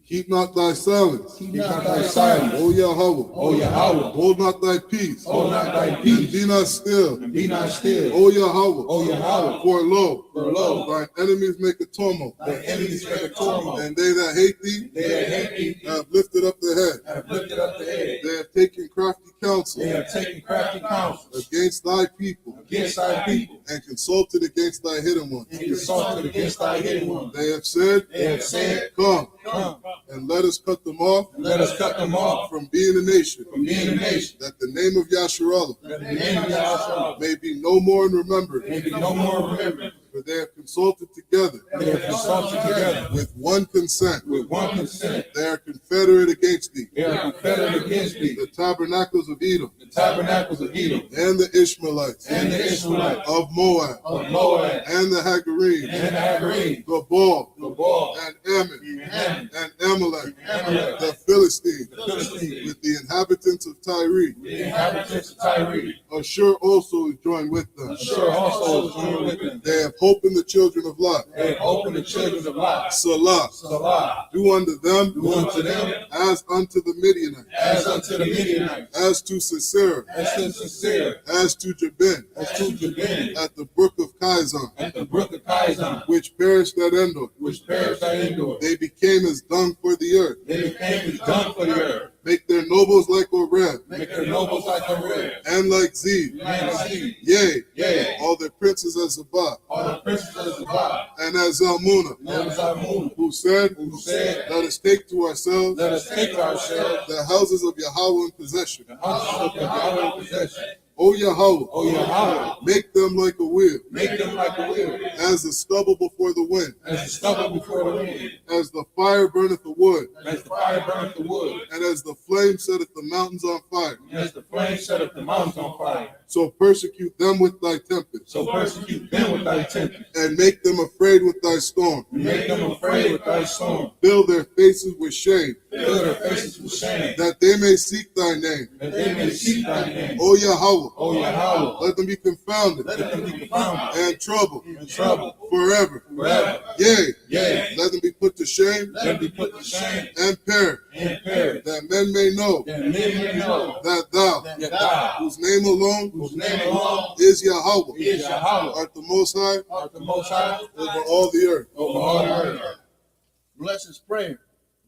D: Keep not thy silence.
F: Keep not thy silence,
D: O Yahweh.
F: O Yahweh,
D: Hold not thy peace.
F: hold not thy
D: And
F: peace,
D: be not still.
F: and be not still,
D: O Yahweh.
F: O Yahweh,
D: For lo,
F: lo,
D: thine enemies make a tumult.
F: thy enemies make a tumult,
D: And they that hate thee
F: they that hate thee
D: have lifted up the head.
F: have lifted up the head,
D: They have taken crafty counsel
F: they have taken crafty counsel
D: against thy people
F: against thy people,
D: and consulted against thy hidden ones.
F: and consulted against thy hidden ones.
D: They have said,
F: They have said,
D: Come,
F: Come,
D: and let us cut them off
F: and let us cut them off
D: from being a nation,
F: from being a nation,
D: that the name of Yasharallah
F: that the name of Yahshua
D: may be no more remembered.
F: may be no more remembered.
D: For they have consulted together
F: They have consulted together
D: with one consent.
F: with one consent.
D: They are confederate against thee,
F: They are confederate against thee,
D: the tabernacles of Edom,
F: the tabernacles of Edom,
D: and the Ishmaelites,
F: and the Israelites
D: of Moab,
F: of Moab,
D: and the Hagarenes,
F: and the Hagarene,
D: Gabal,
F: Gabal,
D: and Ammon, and Amalek,
F: Amalek,
D: the Philistines,
F: the Philistines,
D: with the inhabitants of Tyre.
F: the inhabitants of Tyre.
D: Ashur also is joined with them.
F: Sure also is joined with them.
D: They have hope in the children of Lot.
F: They have opened the children of Lot.
D: Salah,
F: Salah,
D: do unto them
F: do unto them
D: as unto the Midianites,
F: as unto the Midianites,
D: as to Sisera,
F: as to Sisera,
D: as to Jabin,
F: as to Jabin,
D: at the brook of Kizon,
F: at the brook of Kizon,
D: which perished at Endor.
F: which perished at Endor.
D: They became as dung for the earth.
F: They became as dung for the earth.
D: Make their nobles like Oreb,
F: Make their nobles like a red,
D: and like Zeb.
F: and sea.
D: Yea,
F: Yea,
D: all their princes as Zabah,
F: all the princes of the God,
D: and as Zalmunna,
F: and as I moved,
D: who said,
F: who said,
D: Let us take to ourselves
F: let us take ourselves
D: the houses of Yahweh in possession.
F: the houses of the Yahweh in possession.
D: O Yahweh,
F: O Yahweh,
D: make them like a wheel,
F: make them like a wheel,
D: as the stubble before the wind,
F: as the stubble before the wind,
D: as the fire burneth the wood,
F: as the fire burneth the wood,
D: and as the flame setteth the mountains on fire.
F: and as the flame setteth the mountains on fire.
D: So persecute them with thy tempest.
E: So persecute them with thy tempest.
D: And make them afraid with thy storm.
E: And make them afraid with thy storm.
D: Fill their faces with shame.
E: Fill their faces with shame.
D: That they may seek thy name.
E: That they may seek thy name.
D: O Yahweh.
E: O Yahweh.
D: Let them be confounded.
E: Let them be confounded.
D: And troubled.
E: And troubled.
D: Forever.
E: Forever.
D: Yea.
E: Yea.
D: Let them be put to shame.
E: Let them be put to shame.
D: And perish.
E: And perish.
D: That men may know.
E: That men may know.
D: That thou.
E: That thou.
D: Whose name alone.
E: Whose name alone.
D: Is Yahweh.
E: Is Yahweh.
D: Art the Most High.
E: Art the Most High.
D: Over all the earth.
E: Over all the earth.
F: Bless his prayer.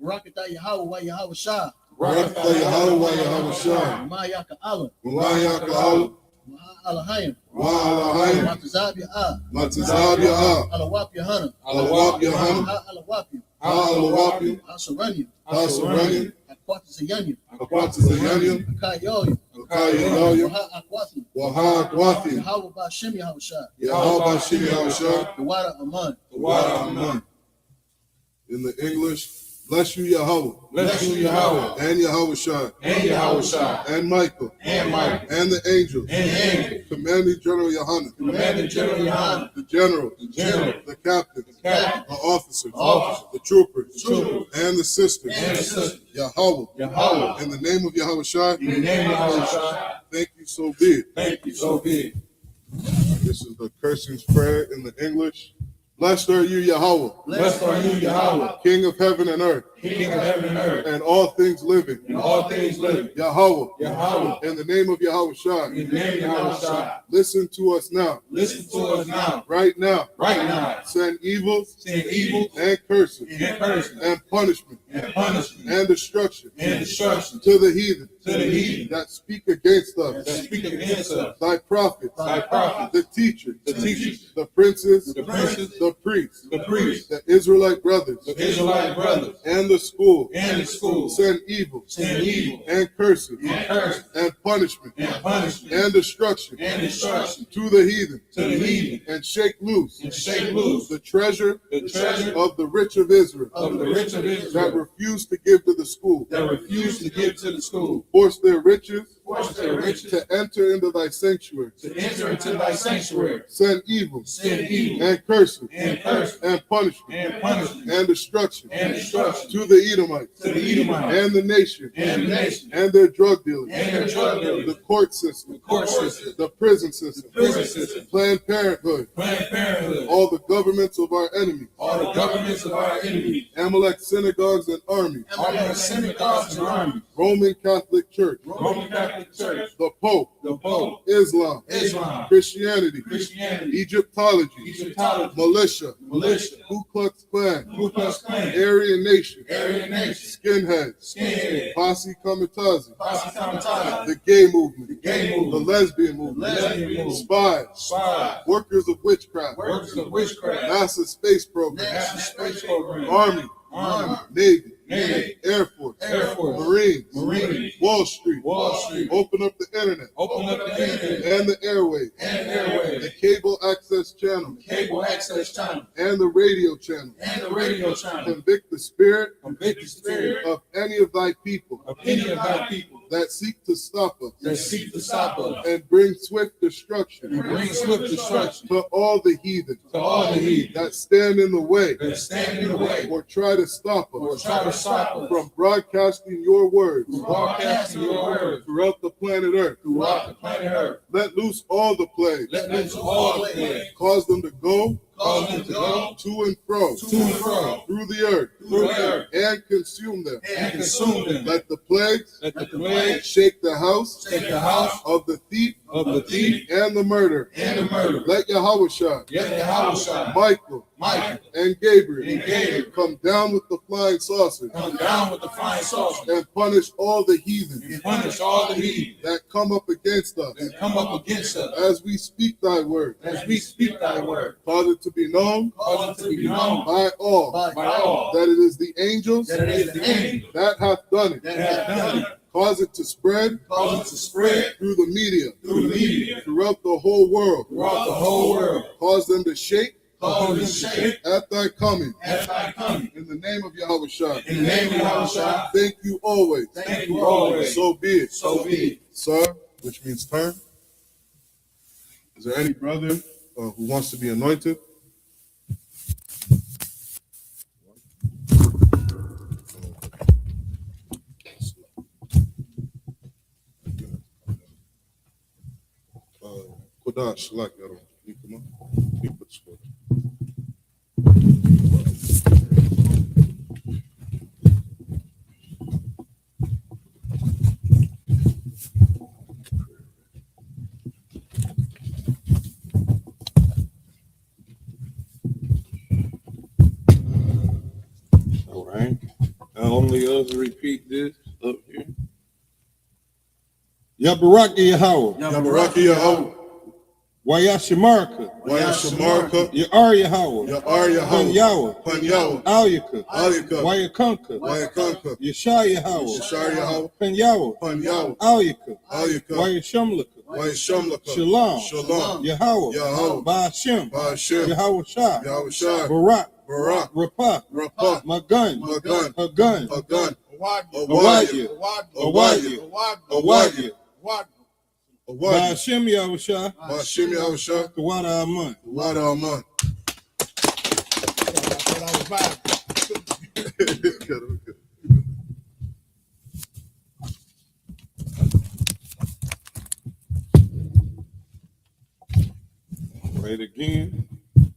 F: Barakatah Yahweh wa Yahweh Shah.
D: Barakatah Yahweh wa Yahweh Shah.
F: Ma'ayaka Allah.
D: Mulayaka Allah.
F: Ma'a Alahayim.
D: Wa Alahayim.
F: Matazab Ya'ah.
D: Matazab Ya'ah.
F: Alawap Yahana.
D: Alawap Yahana.
F: Alawapim.
D: Alawapim.
F: Asaranyim.
D: Asaranyim.
F: Akwatazayanyim.
D: Akwatazayanyim.
F: Akayoyim.
D: Akayoyim.
F: Waha Akwatim.
D: Waha Akwatim.
F: Yahweh Ba'Shem Yahweh Shah.
D: Yahweh Ba'Shem Yahweh Shah.
F: The water Aman.
D: The water Aman. In the English, bless you Yahweh.
E: Bless you Yahweh.
D: And Yahweh Shah.
E: And Yahweh Shah.
D: And Michael.
E: And Michael.
D: And the angels.
E: And the angels.
D: Commanding General Yohanan.
E: Commanding General Yohanan.
D: The general.
E: The general.
D: The captain.
E: The captain.
D: The officers.
E: The officers.
D: The troopers.
E: The troopers.
D: And the sisters.
E: And the sisters.
D: Yahweh.
E: Yahweh.
D: In the name of Yahweh Shah.
E: In the name of Yahweh Shah.
D: Thank you, so be it.
E: Thank you, so be it.
D: This is the cursing's prayer in the English. Blessed are you, Yahweh.
E: Blessed are you, Yahweh.
D: King of heaven and earth.
E: King of heaven and earth.
D: And all things living.
E: And all things living.
D: Yahweh.
E: Yahweh.
D: In the name of Yahweh Shah.
E: In the name of Yahweh Shah.
D: Listen to us now.
E: Listen to us now.
D: Right now.
E: Right now.
D: Send evil.
E: Send evil.
D: And curses.
E: And curses.
D: And punishment.
E: And punishment.
D: And destruction.
E: And destruction.
D: To the heathen.
E: To the heathen.
D: That speak against us.
E: That speak against us.
D: Thy prophets.
E: Thy prophets.
D: The teachers.
E: The teachers.
D: The princes.
E: The princes.
D: The priests.
E: The priests.
D: The Israelite brothers.
E: The Israelite brothers.
D: And the school.
E: And the school.
D: Send evil.
E: Send evil.
D: And curses.
E: And curses.
D: And punishment.
E: And punishment.
D: And destruction.
E: And destruction.
D: To the heathen.
E: To the heathen.
D: And shake loose.
E: And shake loose.
D: The treasure.
E: The treasure.
D: Of the rich of Israel.
E: Of the rich of
D: That
E: Israel.
D: refuse to give to the school.
E: That refuse to give to the school.
D: Force their riches.
E: Force their riches.
D: To enter into thy sanctuary.
E: To enter into thy sanctuary.
D: Send evil.
E: Send evil.
D: And curses.
E: And curses.
D: And punishment.
E: And punishment.
D: And destruction.
E: And destruction.
D: To the Edomites.
E: To the Edomites.
D: And the nation.
E: And the nation.
D: And their drug dealers.
E: And their drug dealers.
D: The court system.
E: The court system.
D: The prison system.
E: The prison system.
D: Planned Parenthood.
E: Planned Parenthood.
D: All the governments of our enemies.
E: All the governments of our enemies.
D: Amalek synagogues and armies.
E: All the synagogues and armies.
D: Roman Catholic Church.
E: Roman Catholic Church.
D: The Pope.
E: The Pope.
D: Islam.
E: Islam.
D: Christianity.
E: Christianity.
D: Egyptology.
E: Egyptology.
D: Militia.
E: Militia.
D: Ku Klux Klan.
E: Ku Klux Klan.
D: Aryan Nation.
E: Aryan Nation.
D: Skinheads.
E: Skinhead.
D: Posse Comitazi.
E: Posse Comitazi.
D: The gay movement.
E: The gay
D: The
E: movement.
D: lesbian movement.
E: Lesbian movement.
D: Spies.
E: Spies.
D: Workers of witchcraft.
E: Workers of witchcraft.
D: NASA space program.
E: National Space Program.
D: Army.
E: Army.
D: Navy.
E: Navy.
D: Air Force.
E: Air Force.
D: Marines.
E: Marines.
D: Wall Street.
E: Wall Street.
D: Open up the internet.
E: Open up the internet.
D: And the airwaves.
E: And the airwaves.
D: The cable access channel.
E: Cable access channel.
D: And the radio channel.
E: And the radio channel.
D: Convict the spirit
E: Convict the spirit
D: of any of thy people
E: of any of thy people
D: that seek to stop us
E: that seek to stop us
D: and bring swift destruction
E: and bring swift destruction
D: to all the heathen
E: to all the heathen
D: that stand in the way
E: that stand in the way
D: or try to stop
E: or
D: us
E: try to stop us
D: from broadcasting your words
E: from broadcasting your word
D: throughout the planet Earth.
E: throughout the planet Earth.
D: Let loose all the plagues.
E: Let loose all the plagues.
D: Cause them to go
E: Cause them to go
D: to and fro
E: to and fro
D: through the earth
E: through the earth
D: and consume them.
E: and consume them.
D: Let the plagues
E: Let the plague
D: shake the house
E: take the house
D: of the thief
E: of the thief
D: and the murderer.
E: and the murderer.
D: Let Yahweh Shah,
E: Let the house shine.
D: Michael,
E: Michael
D: and Gabriel
E: and Gabriel
D: come down with the flying saucers
E: come down with the flying saucers
D: and punish all the heathen
E: and punish all the heathen
D: that come up against us
E: that come up against us
D: as we speak thy word.
E: as we speak thy word.
D: Cause it to be known
E: Cause it to be known
D: by all
E: by all
D: that it is the angels
E: that it is the angel
D: that hath done it.
E: that hath done it.
D: Cause it to spread
E: Cause it to spread
D: through the media
E: through the media
D: throughout the whole world.
E: throughout the whole world.
D: Cause them to shake
E: Cause them to shake
D: at thy coming.
E: at thy coming.
D: In the name of Yahweh Shah.
E: In the name of Yahweh Shah.
D: Thank you always.
E: Thank you always.
D: So be it.
E: So be it.
D: Sir, which means turn. Is there any brother who wants to be anointed? Kodash, like that. You come on. You put the score.
E: All right. Only us repeat this up here. Yabaraki Yahweh.
D: Yabaraki Yahweh.
E: Wayashamarka.
D: Wayashamarka.
E: Ya'ar Yahweh.
D: Ya'ar Yahweh.
E: Pan Yahweh.
D: Pan Yahweh.
E: Alyaka.
D: Alyaka.
E: Wayakanka.
D: Wayakanka.
E: Yashar Yahweh.
D: Yashar Yahweh.
E: Pan Yahweh.
D: Pan Yahweh.
E: Alyaka.
D: Alyaka.
E: Wayashamlaka.
D: Wayashamlaka.
E: Shalom.
D: Shalom.
E: Yahweh.
D: Yahweh.
E: Ba'ashem.
D: Ba'ashem.
E: Yahweh Shah.
D: Yahweh Shah.
E: Barak.
D: Barak.
E: Rapah.
D: Rapah.
E: Magun.
D: Magun.
E: Hagun.
D: Hagun.
E: Awadya. Awadya. Awadya. Ba'ashem Yahweh Shah.
D: Ba'ashem Yahweh Shah.
E: Tawada Aman.
D: Tawada Aman.
E: Right again.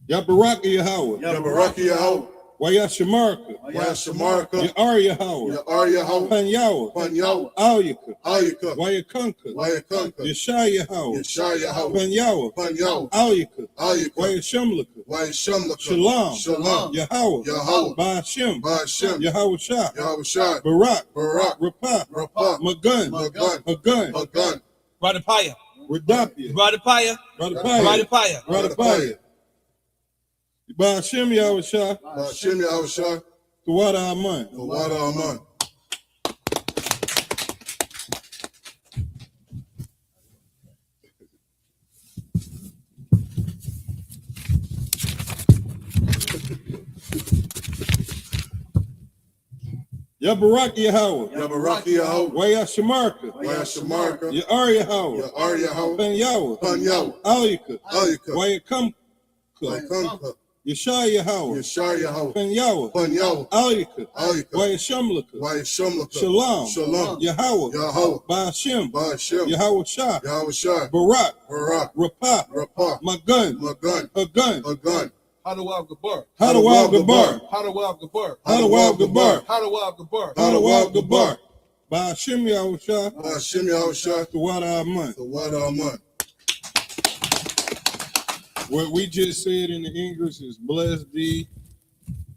E: Yabaraki Yahweh.
D: Yabaraki Yahweh.
E: Wayashamarka.
D: Wayashamarka.
E: Ya'ar Yahweh.
D: Ya'ar Yahweh.
E: Pan Yahweh.
D: Pan Yahweh.
E: Alyaka.
D: Alyaka.
E: Wayakanka.
D: Wayakanka.
E: Yashar Yahweh.
D: Yashar Yahweh.
E: Pan Yahweh.
D: Pan Yahweh.
E: Alyaka.
D: Alyaka.
E: Wayashamlaka.
D: Wayashamlaka.
E: Shalom.
D: Shalom.
E: Yahweh.
D: Yahweh.
E: Ba'ashem.
D: Ba'ashem.
E: Yahweh Shah.
D: Yahweh Shah.
E: Barak.
D: Barak.
E: Rapah.
D: Rapah.
E: Magun.
D: Magun.
E: Hagun.
D: Hagun.
H: Radapaya.
E: Radapia.
H: Radapaya.
E: Radapaya.
H: Radapaya.
E: Ba'ashem Yahweh Shah.
D: Ba'ashem Yahweh Shah.
E: Tawada Aman.
D: Tawada Aman.
E: Yabaraki Yahweh.
D: Yabaraki Yahweh.
E: Wayashamarka.
D: Wayashamarka.
E: Ya'ar Yahweh.
D: Ya'ar Yahweh.
E: Pan Yahweh.
D: Pan Yahweh.
E: Alyaka.
D: Alyaka.
E: Wayakamka.
D: Wayakamka.
E: Yashar Yahweh.
D: Yashar Yahweh.
E: Pan Yahweh.
D: Pan Yahweh.
E: Alyaka.
D: Alyaka.
E: Wayashamlaka.
D: Wayashamlaka.
E: Shalom.
D: Shalom.
E: Yahweh.
D: Yahweh.
E: Ba'ashem.
D: Ba'ashem.
E: Yahweh Shah.
D: Yahweh Shah.
E: Barak.
D: Barak.
E: Rapah.
D: Rapah.
E: Magun.
D: Magun.
E: Hagun.
D: Hagun.
H: Hadawab Gabar.
E: Hadawab Gabar.
H: Hadawab Gabar.
E: Hadawab Gabar.
H: Hadawab Gabar.
E: Hadawab Gabar. Ba'ashem Yahweh Shah.
D: Ba'ashem Yahweh Shah.
E: Tawada Aman.
D: Tawada Aman.
E: What we just said in the English is bless thee.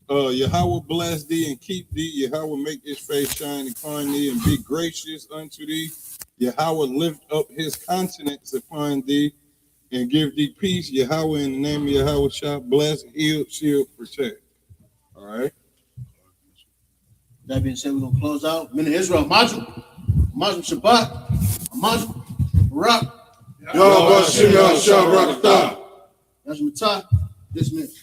E: Yahweh bless thee and keep thee. Yahweh make his face shine upon thee and be gracious unto thee. Yahweh lift up his countenance upon thee and give thee peace. Yahweh, in the name of Yahweh shall bless, heal, shield, protect. All right.
F: That being said, we're gonna close out. Men of Israel, Majum Shabbat, Majum Barak.
D: Yahweh Shem Yahweh Shah Barakatah.
F: That's Matah. Dismissed.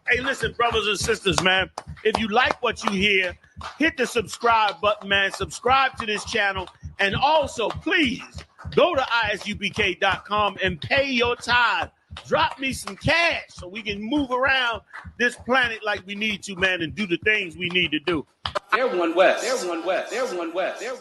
B: Hey, listen, brothers and sisters, man. If you like what you hear, hit the subscribe button, man. Subscribe to this channel. And also, please, go to ISUPK.com and pay your tithe. Drop me some cash so we can move around this planet like we need to, man, and do the things we need to do.
I: They're one west. They're one west. They're one west. They're